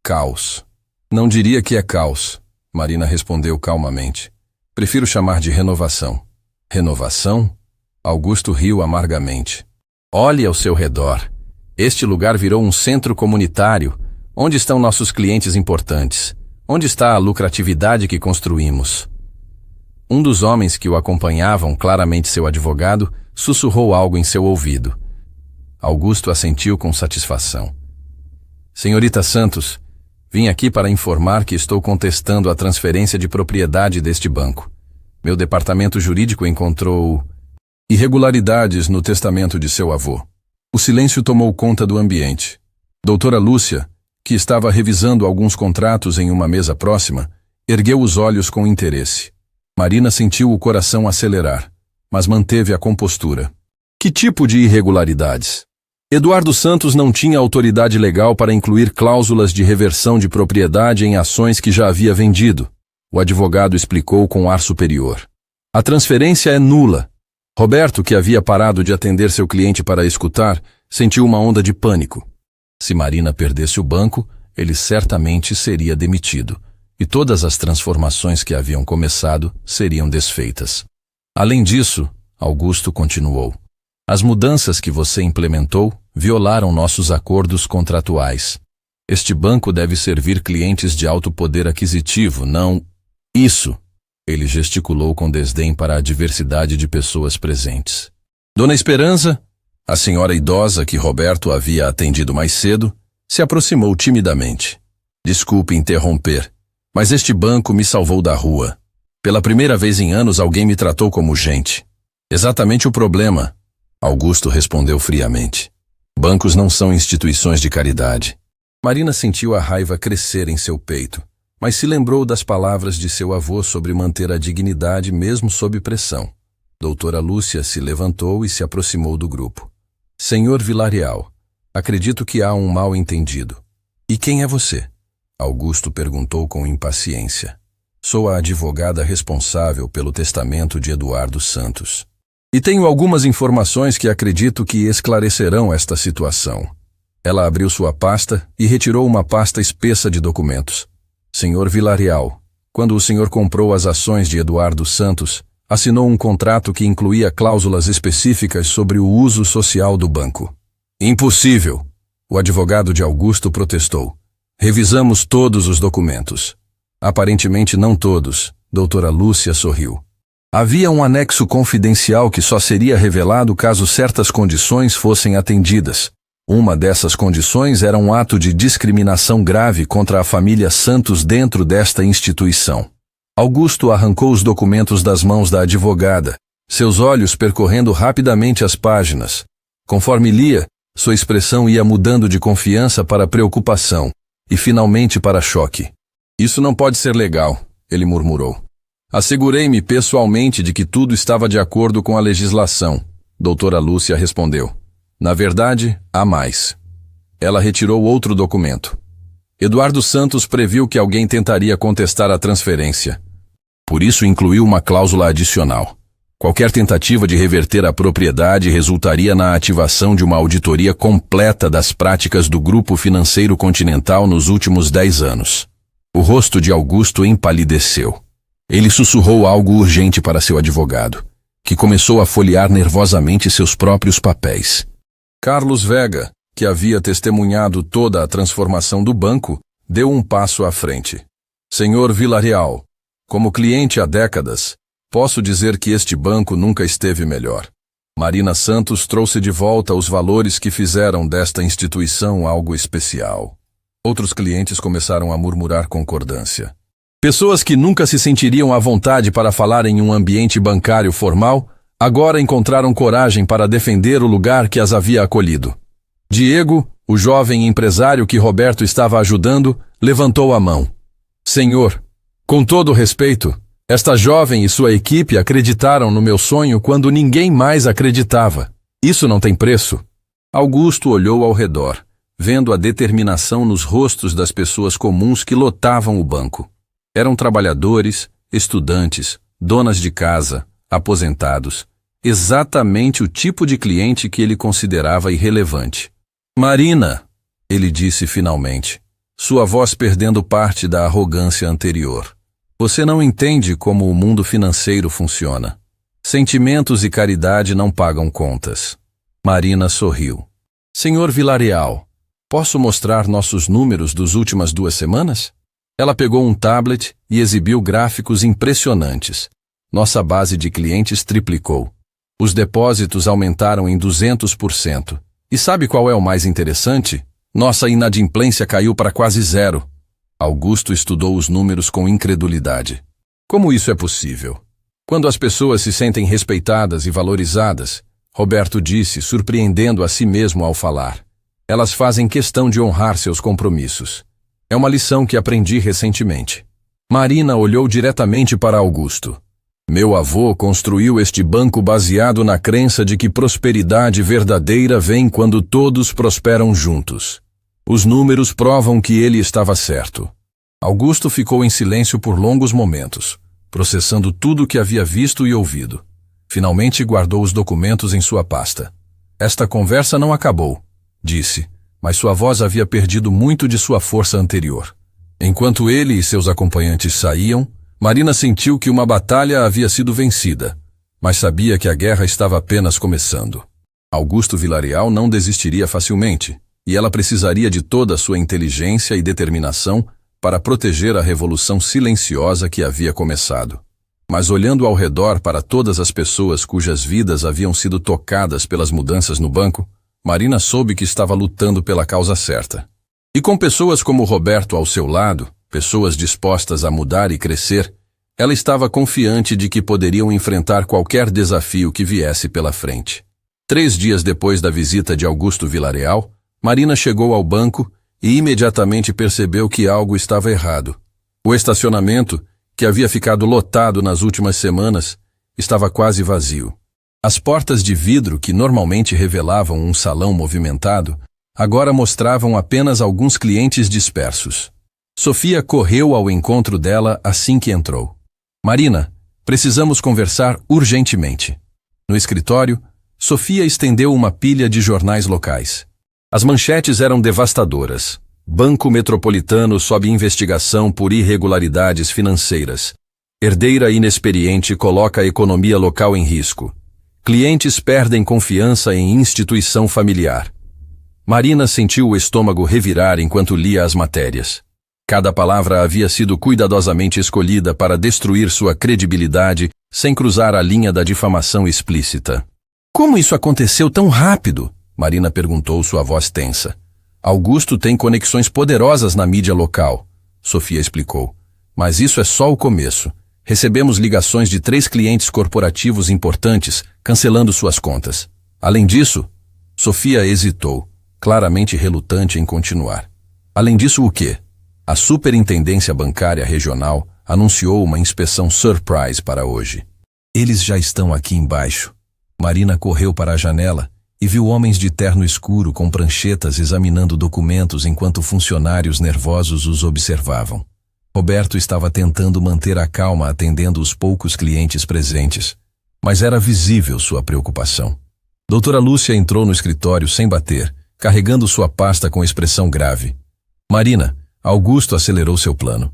Speaker 1: caos." "Não diria que é caos", Marina respondeu calmamente. "Prefiro chamar de renovação." "Renovação?" Augusto riu amargamente. "Olhe ao seu redor. Este lugar virou um centro comunitário. Onde estão nossos clientes importantes? Onde está a lucratividade que construímos?" Um dos homens que o acompanhavam, claramente seu advogado, sussurrou algo em seu ouvido. Augusto assentiu com satisfação. "Senhorita Santos, vim aqui para informar que estou contestando a transferência de propriedade deste banco. Meu departamento jurídico encontrou irregularidades no testamento de seu avô." O silêncio tomou conta do ambiente. Doutora Lúcia, que estava revisando alguns contratos em uma mesa próxima, ergueu os olhos com interesse. Marina sentiu o coração acelerar, mas manteve a compostura. "Que tipo de irregularidades?" Eduardo Santos não tinha autoridade legal para incluir cláusulas de reversão de propriedade em ações que já havia vendido. O advogado explicou com ar superior. "A transferência é nula." Roberto, que havia parado de atender seu cliente para escutar, sentiu uma onda de pânico. Se Marina perdesse o banco, ele certamente seria demitido, e todas as transformações que haviam começado seriam desfeitas. "Além disso", Augusto continuou, "as mudanças que você implementou violaram nossos acordos contratuais. Este banco deve servir clientes de alto poder aquisitivo, não isso." Ele gesticulou com desdém para a diversidade de pessoas presentes. Dona Esperança, a senhora idosa que Roberto havia atendido mais cedo, se aproximou timidamente. "Desculpe interromper, mas este banco me salvou da rua. Pela primeira vez em anos alguém me tratou como gente." "Exatamente o problema", Augusto respondeu friamente. "Bancos não são instituições de caridade." Marina sentiu a raiva crescer em seu peito, mas se lembrou das palavras de seu avô sobre manter a dignidade mesmo sob pressão. Doutora Lúcia se levantou e se aproximou do grupo. "Senhor Villarreal, acredito que há um mal-entendido." "E quem é você?" Augusto perguntou com impaciência. "Sou a advogada responsável pelo testamento de Eduardo Santos. E tenho algumas informações que acredito que esclarecerão esta situação." Ela abriu sua pasta e retirou uma pasta espessa de documentos. "Senhor Villarreal, quando o senhor comprou as ações de Eduardo Santos, assinou um contrato que incluía cláusulas específicas sobre o uso social do banco." "Impossível!" O advogado de Augusto protestou. "Revisamos todos os documentos." "Aparentemente não todos", doutora Lúcia sorriu. "Havia um anexo confidencial que só seria revelado caso certas condições fossem atendidas. Uma dessas condições era um ato de discriminação grave contra a família Santos dentro desta instituição." Augusto arrancou os documentos das mãos da advogada, seus olhos percorrendo rapidamente as páginas. Conforme lia, sua expressão ia mudando de confiança para preocupação, e finalmente para choque. "Isso não pode ser legal", ele murmurou. "Assegurei-me pessoalmente de que tudo estava de acordo com a legislação", doutora Lúcia respondeu. "Na verdade, há mais." Ela retirou outro documento. "Eduardo Santos previu que alguém tentaria contestar a transferência. Por isso incluiu uma cláusula adicional. Qualquer tentativa de reverter a propriedade resultaria na ativação de uma auditoria completa das práticas do Grupo Financeiro Continental nos últimos 10 anos. O rosto de Augusto empalideceu. Ele sussurrou algo urgente para seu advogado, que começou a folhear nervosamente seus próprios papéis. Carlos Vega, que havia testemunhado toda a transformação do banco, deu um passo à frente. Senhor Villarreal, como cliente há décadas, posso dizer que este banco nunca esteve melhor. Marina Santos trouxe de volta os valores que fizeram desta instituição algo especial. Outros clientes começaram a murmurar concordância. Pessoas que nunca se sentiriam à vontade para falar em um ambiente bancário formal, agora encontraram coragem para defender o lugar que as havia acolhido. Diego, o jovem empresário que Roberto estava ajudando, levantou a mão. Senhor, com todo respeito, esta jovem e sua equipe acreditaram no meu sonho quando ninguém mais acreditava. Isso não tem preço. Augusto olhou ao redor, vendo a determinação nos rostos das pessoas comuns que lotavam o banco. Eram trabalhadores, estudantes, donas de casa, aposentados. Exatamente o tipo de cliente que ele considerava irrelevante. Marina, ele disse finalmente, sua voz perdendo parte da arrogância anterior. Você não entende como o mundo financeiro funciona. Sentimentos e caridade não pagam contas. Marina sorriu. Senhor Villarreal, posso mostrar nossos números das últimas 2 semanas? Ela pegou um tablet e exibiu gráficos impressionantes. Nossa base de clientes triplicou. Os depósitos aumentaram em 200%. E sabe qual é o mais interessante? Nossa inadimplência caiu para quase 0. Augusto estudou os números com incredulidade. Como isso é possível? Quando as pessoas se sentem respeitadas e valorizadas, Roberto disse, surpreendendo a si mesmo ao falar, elas fazem questão de honrar seus compromissos. É uma lição que aprendi recentemente. Marina olhou diretamente para Augusto. Meu avô construiu este banco baseado na crença de que prosperidade verdadeira vem quando todos prosperam juntos. Os números provam que ele estava certo. Augusto ficou em silêncio por longos momentos, processando tudo o que havia visto e ouvido. Finalmente guardou os documentos em sua pasta. Esta conversa não acabou, disse, mas sua voz havia perdido muito de sua força anterior. Enquanto ele e seus acompanhantes saíam, Marina sentiu que uma batalha havia sido vencida, mas sabia que a guerra estava apenas começando. Augusto Villarreal não desistiria facilmente, e ela precisaria de toda a sua inteligência e determinação para proteger a revolução silenciosa que havia começado. Mas olhando ao redor para todas as pessoas cujas vidas haviam sido tocadas pelas mudanças no banco, Marina soube que estava lutando pela causa certa. E com pessoas como Roberto ao seu lado, pessoas dispostas a mudar e crescer, ela estava confiante de que poderiam enfrentar qualquer desafio que viesse pela frente. 3 dias depois da visita de Augusto Villarreal, Marina chegou ao banco e imediatamente percebeu que algo estava errado. O estacionamento, que havia ficado lotado nas últimas semanas, estava quase vazio. As portas de vidro que normalmente revelavam um salão movimentado, agora mostravam apenas alguns clientes dispersos. Sofia correu ao encontro dela assim que entrou. Marina, precisamos conversar urgentemente. No escritório, Sofia estendeu uma pilha de jornais locais. As manchetes eram devastadoras. Banco Metropolitano sob investigação por irregularidades financeiras. Herdeira inexperiente coloca a economia local em risco. Clientes perdem confiança em instituição familiar. Marina sentiu o estômago revirar enquanto lia as matérias. Cada palavra havia sido cuidadosamente escolhida para destruir sua credibilidade sem cruzar a linha da difamação explícita. Como isso aconteceu tão rápido? Marina perguntou, sua voz tensa. Augusto tem conexões poderosas na mídia local, Sofia explicou. Mas isso é só o começo. Recebemos ligações de 3 clientes corporativos importantes cancelando suas contas. Além disso, Sofia hesitou, claramente relutante em continuar. Além disso, o quê? A Superintendência Bancária Regional anunciou uma inspeção surprise para hoje. Eles já estão aqui embaixo. Marina correu para a janela e viu homens de terno escuro com pranchetas examinando documentos enquanto funcionários nervosos os observavam. Roberto estava tentando manter a calma atendendo os poucos clientes presentes. mas era visível sua preocupação. Doutora Lúcia entrou no escritório sem bater, carregando sua pasta com expressão grave. Marina, Augusto acelerou seu plano.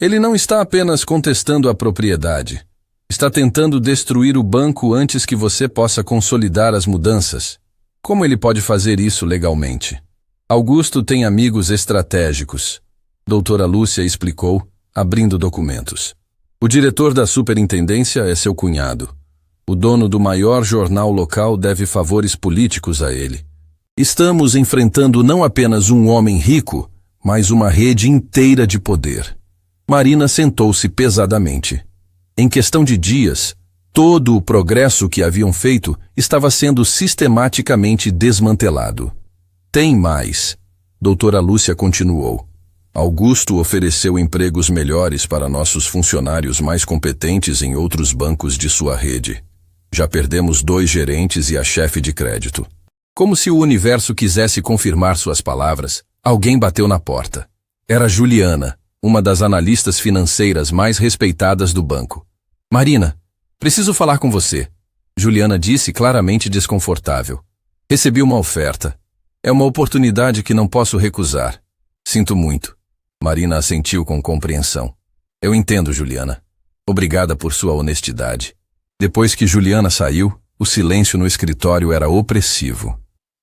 Speaker 1: Ele não está apenas contestando a propriedade. Está tentando destruir o banco antes que você possa consolidar as mudanças. Como ele pode fazer isso legalmente? Augusto tem amigos estratégicos. Doutora Lúcia explicou, abrindo documentos. O diretor da superintendência é seu cunhado. O dono do maior jornal local deve favores políticos a ele. Estamos enfrentando não apenas um homem rico, mas uma rede inteira de poder. Marina sentou-se pesadamente. Em questão de dias, todo o progresso que haviam feito estava sendo sistematicamente desmantelado. Tem mais. Doutora Lúcia continuou. Augusto ofereceu empregos melhores para nossos funcionários mais competentes em outros bancos de sua rede. Já perdemos 2 gerentes e a chefe de crédito. Como se o universo quisesse confirmar suas palavras, alguém bateu na porta. Era Juliana, uma das analistas financeiras mais respeitadas do banco. Marina, preciso falar com você. Juliana disse claramente desconfortável. Recebi uma oferta. É uma oportunidade que não posso recusar. Sinto muito. Marina assentiu com compreensão. Eu entendo, Juliana. Obrigada por sua honestidade. Depois que Juliana saiu, o silêncio no escritório era opressivo.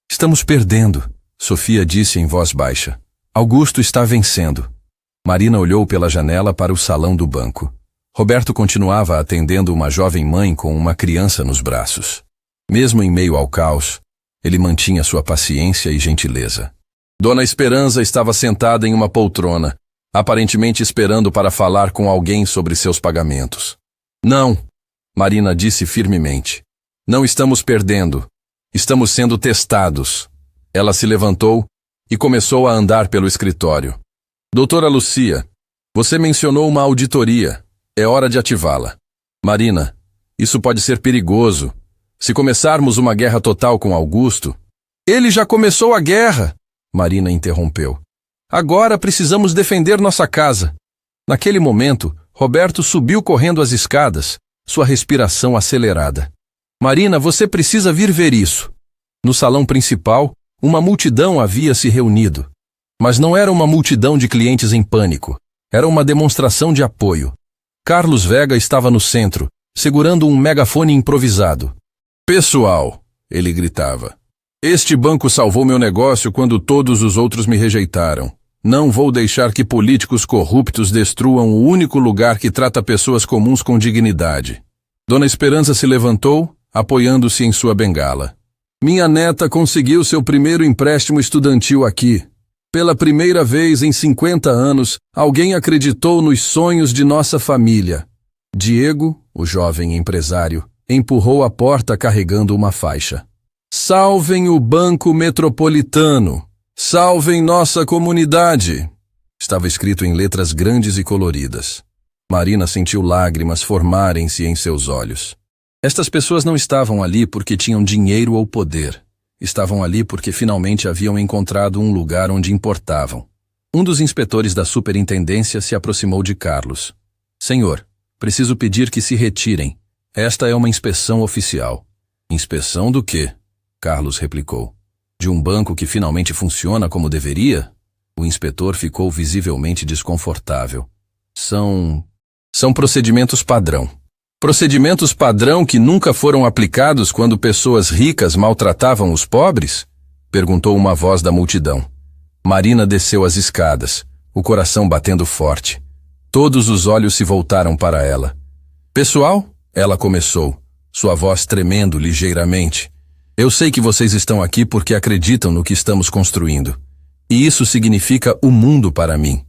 Speaker 1: Estamos perdendo, Sofia disse em voz baixa. Augusto está vencendo. Marina olhou pela janela para o salão do banco. Roberto continuava atendendo uma jovem mãe com uma criança nos braços. Mesmo em meio ao caos, ele mantinha sua paciência e gentileza. Dona Esperança estava sentada em uma poltrona, aparentemente esperando para falar com alguém sobre seus pagamentos. Não, Marina disse firmemente. Não estamos perdendo. Estamos sendo testados. Ela se levantou e começou a andar pelo escritório. Doutora Lúcia, você mencionou uma auditoria. É hora de ativá-la. Marina, isso pode ser perigoso. Se começarmos uma guerra total com Augusto... Ele já começou a guerra, Marina interrompeu. Agora precisamos defender nossa casa. Naquele momento, Roberto subiu correndo as escadas, sua respiração acelerada. Marina, você precisa vir ver isso. No salão principal, uma multidão havia se reunido. Mas não era uma multidão de clientes em pânico. Era uma demonstração de apoio. Carlos Vega estava no centro, segurando um megafone improvisado. Pessoal, ele gritava. Este banco salvou meu negócio quando todos os outros me rejeitaram. Não vou deixar que políticos corruptos destruam o único lugar que trata pessoas comuns com dignidade. Dona Esperança se levantou, apoiando-se em sua bengala. Minha neta conseguiu seu primeiro empréstimo estudantil aqui. Pela primeira vez em 50 anos, alguém acreditou nos sonhos de nossa família. Diego, o jovem empresário, empurrou a porta carregando uma faixa. Salvem o Banco Metropolitano! Salvem nossa comunidade! Estava escrito em letras grandes e coloridas. Marina sentiu lágrimas formarem-se em seus olhos. Estas pessoas não estavam ali porque tinham dinheiro ou poder. Estavam ali porque finalmente haviam encontrado um lugar onde importavam. Um dos inspetores da superintendência se aproximou de Carlos. Senhor, preciso pedir que se retirem. Esta é uma inspeção oficial. Inspeção do quê? Carlos replicou. De um banco que finalmente funciona como deveria? O inspetor ficou visivelmente desconfortável. São procedimentos padrão. Procedimentos padrão que nunca foram aplicados quando pessoas ricas maltratavam os pobres? Perguntou uma voz da multidão. Marina desceu as escadas, o coração batendo forte. Todos os olhos se voltaram para ela. Pessoal, ela começou, sua voz tremendo ligeiramente. Eu sei que vocês estão aqui porque acreditam no que estamos construindo. E isso significa o mundo para mim.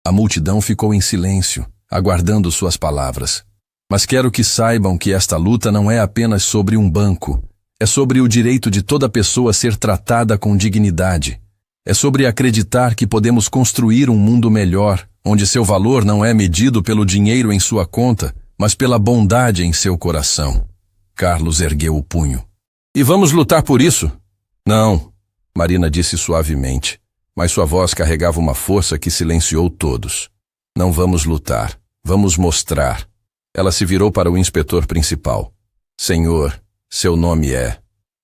Speaker 1: A multidão ficou em silêncio, aguardando suas palavras. Mas quero que saibam que esta luta não é apenas sobre um banco. É sobre o direito de toda pessoa ser tratada com dignidade. É sobre acreditar que podemos construir um mundo melhor, onde seu valor não é medido pelo dinheiro em sua conta, mas pela bondade em seu coração. Carlos ergueu o punho. E vamos lutar por isso? Não, Marina disse suavemente, mas sua voz carregava uma força que silenciou todos. Não vamos lutar, vamos mostrar. Ela se virou para o inspetor principal. Senhor, seu nome é...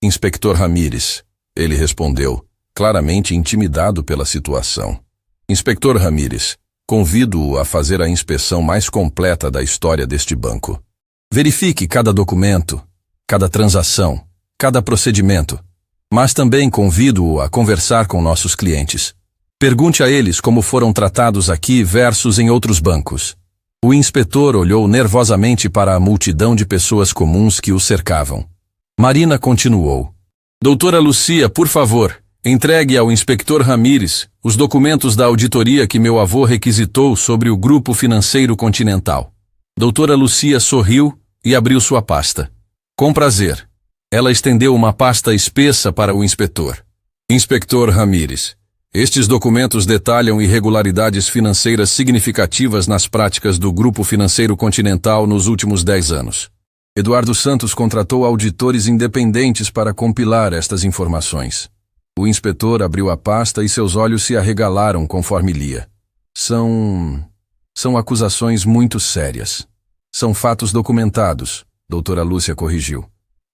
Speaker 1: Inspetor Ramírez, ele respondeu, claramente intimidado pela situação. Inspetor Ramírez, convido-o a fazer a inspeção mais completa da história deste banco. Verifique cada documento, cada transação, cada procedimento, mas também convido-o a conversar com nossos clientes. Pergunte a eles como foram tratados aqui versus em outros bancos. O inspetor olhou nervosamente para a multidão de pessoas comuns que o cercavam. Marina continuou. Doutora Lucia, por favor, entregue ao inspetor Ramírez os documentos da auditoria que meu avô requisitou sobre o Grupo Financeiro Continental. Doutora Lucia sorriu e abriu sua pasta. Com prazer. Ela estendeu uma pasta espessa para o inspetor. Inspetor Ramírez, estes documentos detalham irregularidades financeiras significativas nas práticas do Grupo Financeiro Continental nos últimos 10 anos. Eduardo Santos contratou auditores independentes para compilar estas informações. O inspetor abriu a pasta e seus olhos se arregalaram conforme lia. São acusações muito sérias. São fatos documentados, doutora Lúcia corrigiu,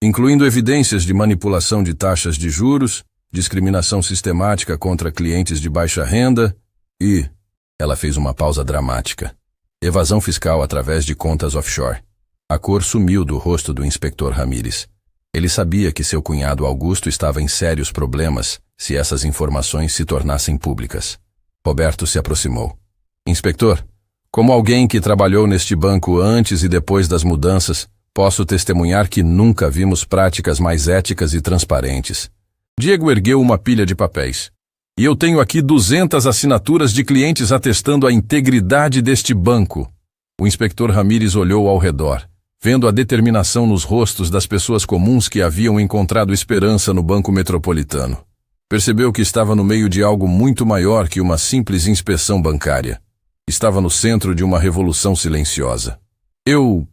Speaker 1: incluindo evidências de manipulação de taxas de juros, discriminação sistemática contra clientes de baixa renda e... Ela fez uma pausa dramática. Evasão fiscal através de contas offshore. A cor sumiu do rosto do inspetor Ramírez. Ele sabia que seu cunhado Augusto estava em sérios problemas se essas informações se tornassem públicas. Roberto se aproximou. Inspetor, como alguém que trabalhou neste banco antes e depois das mudanças, posso testemunhar que nunca vimos práticas mais éticas e transparentes. Diego ergueu uma pilha de papéis. E eu tenho aqui 200 assinaturas de clientes atestando a integridade deste banco. O inspetor Ramírez olhou ao redor, vendo a determinação nos rostos das pessoas comuns que haviam encontrado esperança no Banco Metropolitano. Percebeu que estava no meio de algo muito maior que uma simples inspeção bancária. Estava no centro de uma revolução silenciosa. Eu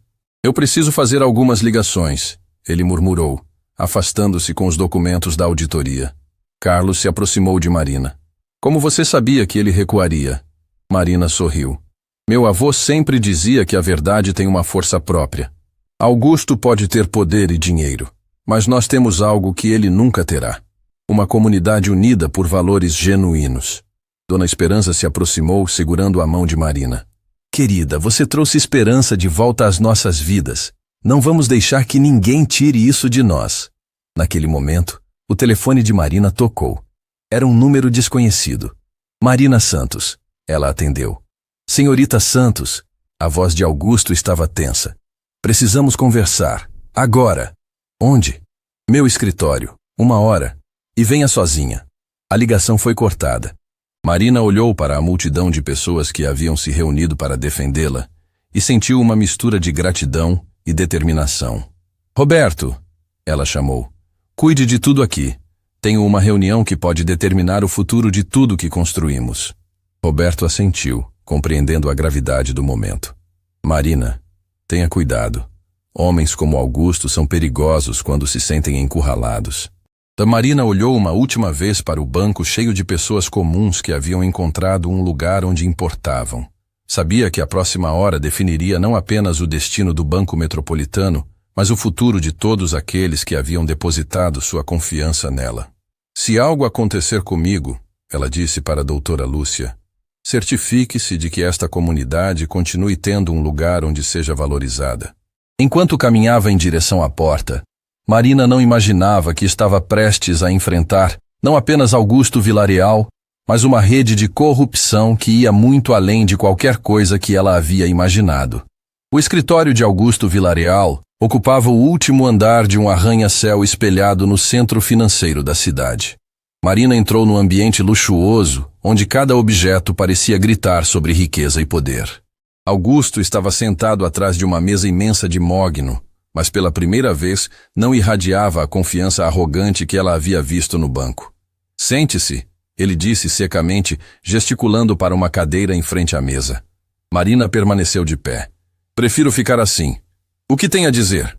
Speaker 1: preciso fazer algumas ligações, ele murmurou, afastando-se com os documentos da auditoria. Carlos se aproximou de Marina. Como você sabia que ele recuaria? Marina sorriu. Meu avô sempre dizia que a verdade tem uma força própria. Augusto pode ter poder e dinheiro, mas nós temos algo que ele nunca terá. Uma comunidade unida por valores genuínos. Dona Esperança se aproximou, segurando a mão de Marina. Querida, você trouxe esperança de volta às nossas vidas. Não vamos deixar que ninguém tire isso de nós. Naquele momento, o telefone de Marina tocou. Era um número desconhecido. Marina Santos. Ela atendeu. Senhorita Santos. A voz de Augusto estava tensa. Precisamos conversar. Agora. Onde? Meu escritório. 1 hora. E venha sozinha. A ligação foi cortada. Marina olhou para a multidão de pessoas que haviam se reunido para defendê-la e sentiu uma mistura de gratidão e determinação. Roberto, ela chamou, cuide de tudo aqui. Tenho uma reunião que pode determinar o futuro de tudo que construímos. Roberto assentiu, compreendendo a gravidade do momento. Marina, tenha cuidado. Homens como Augusto são perigosos quando se sentem encurralados. Marina olhou uma última vez para o banco cheio de pessoas comuns que haviam encontrado um lugar onde importavam. Sabia que a próxima hora definiria não apenas o destino do Banco Metropolitano, mas o futuro de todos aqueles que haviam depositado sua confiança nela. Se algo acontecer comigo, ela disse para a doutora Lúcia, certifique-se de que esta comunidade continue tendo um lugar onde seja valorizada. Enquanto caminhava em direção à porta, Marina não imaginava que estava prestes a enfrentar não apenas Augusto Villarreal, mas uma rede de corrupção que ia muito além de qualquer coisa que ela havia imaginado. O escritório de Augusto Villarreal ocupava o último andar de um arranha-céu espelhado no centro financeiro da cidade. Marina entrou num ambiente luxuoso, onde cada objeto parecia gritar sobre riqueza e poder. Augusto estava sentado atrás de uma mesa imensa de mogno, mas pela primeira vez não irradiava a confiança arrogante que ela havia visto no banco. Sente-se, ele disse secamente, gesticulando para uma cadeira em frente à mesa. Marina permaneceu de pé. Prefiro ficar assim. O que tem a dizer?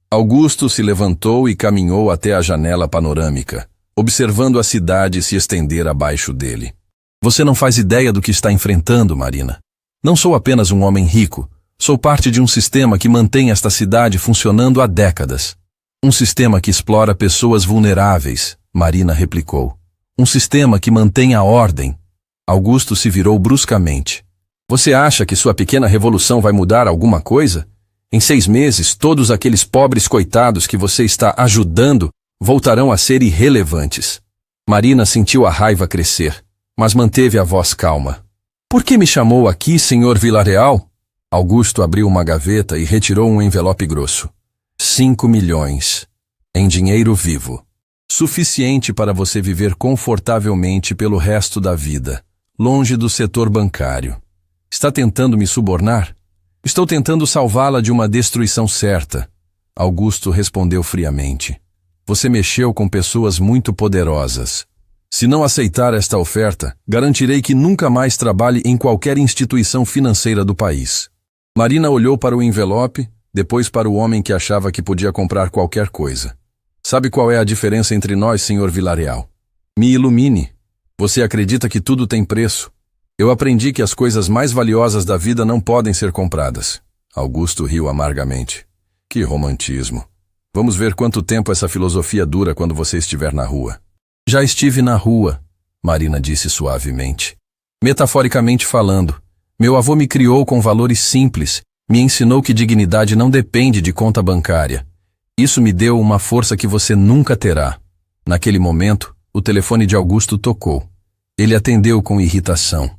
Speaker 1: Augusto se levantou e caminhou até a janela panorâmica, observando a cidade se estender abaixo dele. Você não faz ideia do que está enfrentando, Marina. Não sou apenas um homem rico, Sou parte de um sistema que mantém esta cidade funcionando há décadas. Um sistema que explora pessoas vulneráveis, Marina replicou. Um sistema que mantém a ordem. Augusto se virou bruscamente. Você acha que sua pequena revolução vai mudar alguma coisa? Em 6 meses, todos aqueles pobres coitados que você está ajudando voltarão a ser irrelevantes. Marina sentiu a raiva crescer, mas manteve a voz calma. Por que me chamou aqui, senhor Villarreal? Augusto abriu uma gaveta e retirou um envelope grosso. 5 milhões. Em dinheiro vivo. Suficiente para você viver confortavelmente pelo resto da vida, longe do setor bancário. Está tentando me subornar? Estou tentando salvá-la de uma destruição certa. Augusto respondeu friamente. Você mexeu com pessoas muito poderosas. Se não aceitar esta oferta, garantirei que nunca mais trabalhe em qualquer instituição financeira do país. Marina olhou para o envelope, depois para o homem que achava que podia comprar qualquer coisa. Sabe qual é a diferença entre nós, senhor Villarreal? Me ilumine. Você acredita que tudo tem preço. Eu aprendi que as coisas mais valiosas da vida não podem ser compradas. Augusto riu amargamente. Que romantismo. Vamos ver quanto tempo essa filosofia dura quando você estiver na rua. Já estive na rua, Marina disse suavemente. Metaforicamente falando, meu avô me criou com valores simples, me ensinou que dignidade não depende de conta bancária. Isso me deu uma força que você nunca terá. Naquele momento, o telefone de Augusto tocou. Ele atendeu com irritação.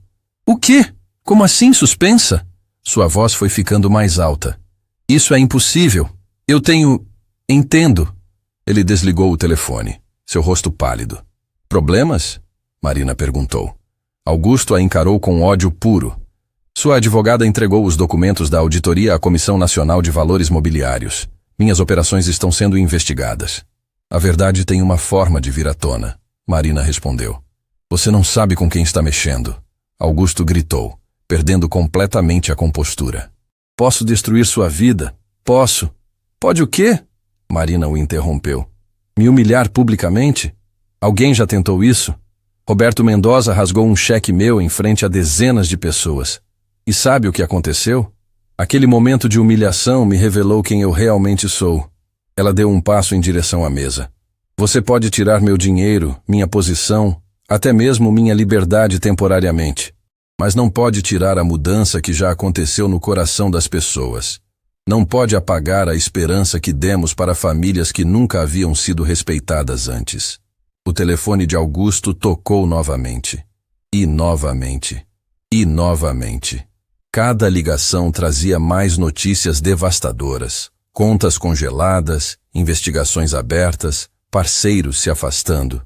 Speaker 1: O quê? Como assim suspensa? Sua voz foi ficando mais alta. Isso é impossível. Eu tenho... Entendo. Ele desligou o telefone, seu rosto pálido. Problemas? Marina perguntou. Augusto a encarou com ódio puro. Sua advogada entregou os documentos da auditoria à Comissão Nacional de Valores Mobiliários. Minhas operações estão sendo investigadas. A verdade tem uma forma de vir à tona, Marina respondeu. Você não sabe com quem está mexendo. Augusto gritou, perdendo completamente a compostura. Posso destruir sua vida? Posso. Pode o quê? Marina o interrompeu. Me humilhar publicamente? Alguém já tentou isso? Roberto Mendoza rasgou um cheque meu em frente a dezenas de pessoas. E sabe o que aconteceu? Aquele momento de humilhação me revelou quem eu realmente sou. Ela deu um passo em direção à mesa. Você pode tirar meu dinheiro, minha posição, até mesmo minha liberdade temporariamente. Mas não pode tirar a mudança que já aconteceu no coração das pessoas. Não pode apagar a esperança que demos para famílias que nunca haviam sido respeitadas antes. O telefone de Augusto tocou novamente. E novamente. E novamente. Cada ligação trazia mais notícias devastadoras. Contas congeladas, investigações abertas, parceiros se afastando.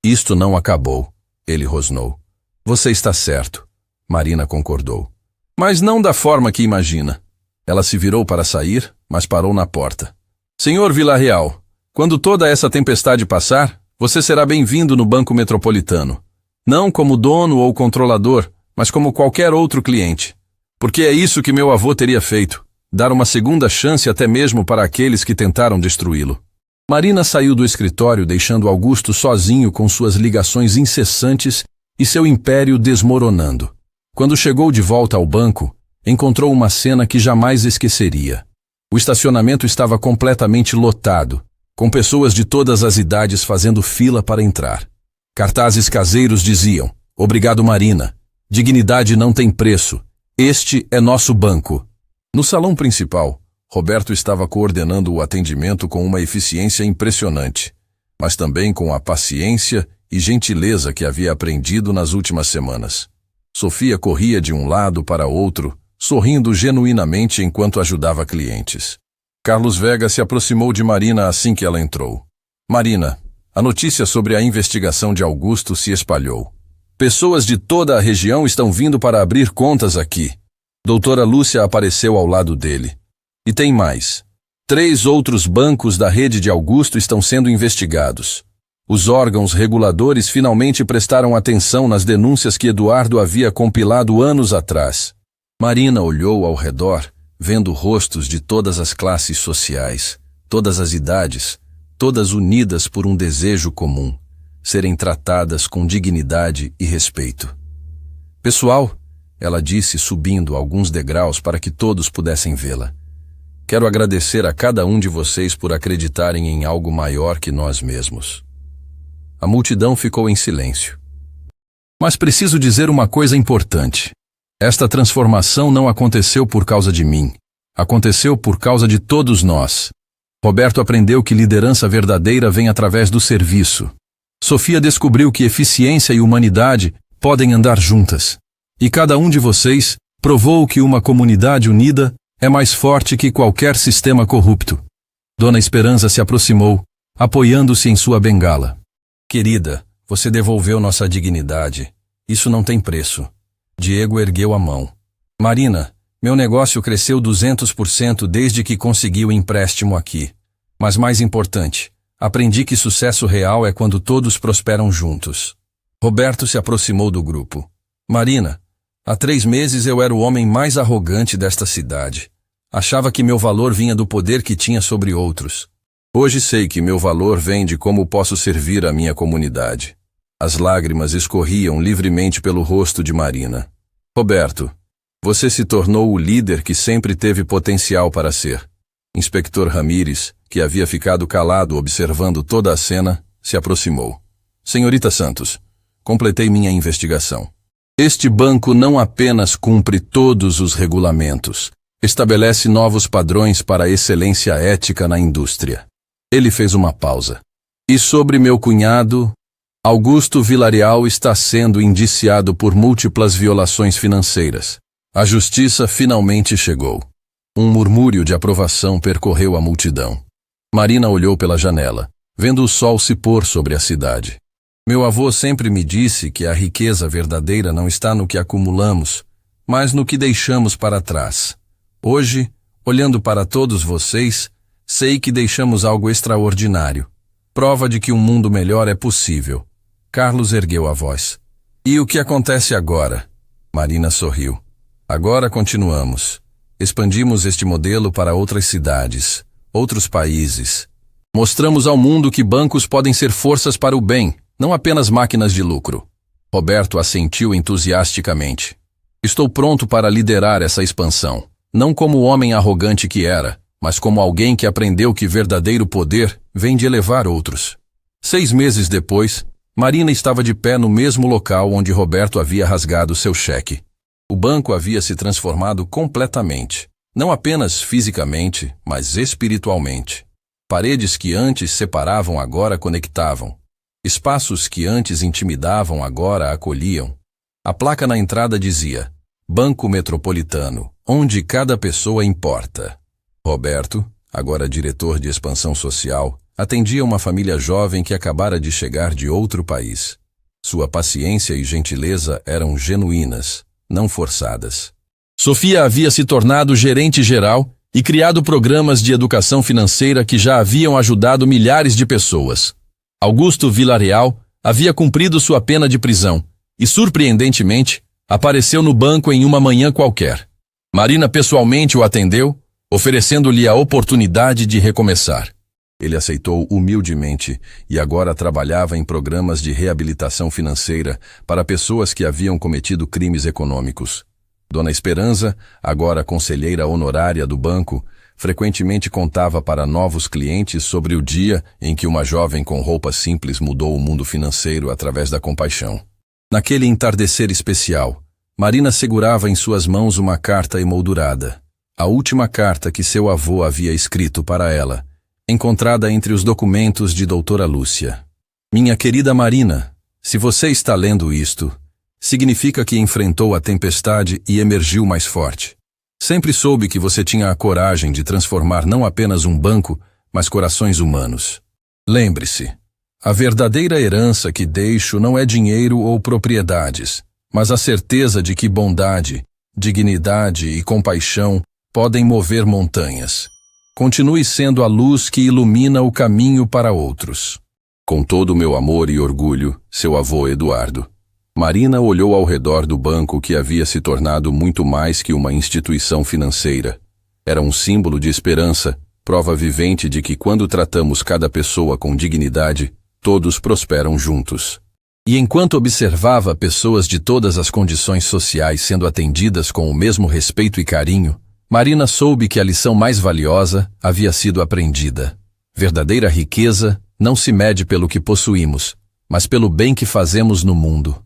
Speaker 1: Isto não acabou, ele rosnou. Você está certo, Marina concordou. Mas não da forma que imagina. Ela se virou para sair, mas parou na porta. Senhor Villarreal, quando toda essa tempestade passar, você será bem-vindo no Banco Metropolitano. Não como dono ou controlador, mas como qualquer outro cliente. Porque é isso que meu avô teria feito, dar uma segunda chance até mesmo para aqueles que tentaram destruí-lo. Marina saiu do escritório deixando Augusto sozinho com suas ligações incessantes e seu império desmoronando. Quando chegou de volta ao banco, encontrou uma cena que jamais esqueceria. O estacionamento estava completamente lotado, com pessoas de todas as idades fazendo fila para entrar. Cartazes caseiros diziam, obrigado Marina, dignidade não tem preço, este é nosso banco. No salão principal, Roberto estava coordenando o atendimento com uma eficiência impressionante, mas também com a paciência e gentileza que havia aprendido nas últimas semanas. Sofia corria de um lado para outro, sorrindo genuinamente enquanto ajudava clientes. Carlos Vega se aproximou de Marina assim que ela entrou. Marina, a notícia sobre a investigação de Augusto se espalhou. Pessoas de toda a região estão vindo para abrir contas aqui. Doutora Lúcia apareceu ao lado dele. E tem mais. 3 outros bancos da rede de Augusto estão sendo investigados. Os órgãos reguladores finalmente prestaram atenção nas denúncias que Eduardo havia compilado anos atrás. Marina olhou ao redor, vendo rostos de todas as classes sociais, todas as idades, todas unidas por um desejo comum, serem tratadas com dignidade e respeito. Pessoal, ela disse, subindo alguns degraus para que todos pudessem vê-la. Quero agradecer a cada um de vocês por acreditarem em algo maior que nós mesmos. A multidão ficou em silêncio. Mas preciso dizer uma coisa importante. Esta transformação não aconteceu por causa de mim. Aconteceu por causa de todos nós. Roberto aprendeu que liderança verdadeira vem através do serviço. Sofia descobriu que eficiência e humanidade podem andar juntas. E cada um de vocês provou que uma comunidade unida é mais forte que qualquer sistema corrupto. Dona Esperança se aproximou, apoiando-se em sua bengala. Querida, você devolveu nossa dignidade. Isso não tem preço. Diego ergueu a mão. Marina, meu negócio cresceu 200% desde que consegui o empréstimo aqui. Mas mais importante, aprendi que sucesso real é quando todos prosperam juntos. Roberto se aproximou do grupo. Marina, há 3 meses eu era o homem mais arrogante desta cidade. Achava que meu valor vinha do poder que tinha sobre outros. Hoje sei que meu valor vem de como posso servir a minha comunidade. As lágrimas escorriam livremente pelo rosto de Marina. Roberto, você se tornou o líder que sempre teve potencial para ser. Inspetor Ramírez, que havia ficado calado observando toda a cena, se aproximou. Senhorita Santos, completei minha investigação. Este banco não apenas cumpre todos os regulamentos, estabelece novos padrões para a excelência ética na indústria. Ele fez uma pausa. E sobre meu cunhado, Augusto Villarreal está sendo indiciado por múltiplas violações financeiras. A justiça finalmente chegou. Um murmúrio de aprovação percorreu a multidão. Marina olhou pela janela, vendo o sol se pôr sobre a cidade. Meu avô sempre me disse que a riqueza verdadeira não está no que acumulamos, mas no que deixamos para trás. Hoje, olhando para todos vocês, sei que deixamos algo extraordinário. Prova de que um mundo melhor é possível. Carlos ergueu a voz. E o que acontece agora? Marina sorriu. Agora continuamos. Expandimos este modelo para outras cidades, outros países. Mostramos ao mundo que bancos podem ser forças para o bem, não apenas máquinas de lucro. Roberto assentiu entusiasticamente. Estou pronto para liderar essa expansão, não como o homem arrogante que era, mas como alguém que aprendeu que verdadeiro poder vem de elevar outros. 6 meses depois, Marina estava de pé no mesmo local onde Roberto havia rasgado seu cheque. O banco havia se transformado completamente, não apenas fisicamente, mas espiritualmente. Paredes que antes separavam agora conectavam. Espaços que antes intimidavam agora acolhiam. A placa na entrada dizia: Banco Metropolitano, onde cada pessoa importa. Roberto, agora diretor de expansão social, atendia uma família jovem que acabara de chegar de outro país. Sua paciência e gentileza eram genuínas, não forçadas. Sofia havia se tornado gerente geral e criado programas de educação financeira que já haviam ajudado milhares de pessoas. Augusto Villarreal havia cumprido sua pena de prisão e, surpreendentemente, apareceu no banco em uma manhã qualquer. Marina pessoalmente o atendeu, oferecendo-lhe a oportunidade de recomeçar. Ele aceitou humildemente e agora trabalhava em programas de reabilitação financeira para pessoas que haviam cometido crimes econômicos. Dona Esperança, agora conselheira honorária do banco, frequentemente contava para novos clientes sobre o dia em que uma jovem com roupas simples mudou o mundo financeiro através da compaixão. Naquele entardecer especial, Marina segurava em suas mãos uma carta emoldurada, a última carta que seu avô havia escrito para ela, encontrada entre os documentos de doutora Lúcia. Minha querida Marina, se você está lendo isto, significa que enfrentou a tempestade e emergiu mais forte. Sempre soube que você tinha a coragem de transformar não apenas um banco, mas corações humanos. Lembre-se, a verdadeira herança que deixo não é dinheiro ou propriedades, mas a certeza de que bondade, dignidade e compaixão podem mover montanhas. Continue sendo a luz que ilumina o caminho para outros. Com todo o meu amor e orgulho, seu avô Eduardo. Marina olhou ao redor do banco que havia se tornado muito mais que uma instituição financeira. Era um símbolo de esperança, prova vivente de que quando tratamos cada pessoa com dignidade, todos prosperam juntos. E enquanto observava pessoas de todas as condições sociais sendo atendidas com o mesmo respeito e carinho, Marina soube que a lição mais valiosa havia sido aprendida. Verdadeira riqueza não se mede pelo que possuímos, mas pelo bem que fazemos no mundo.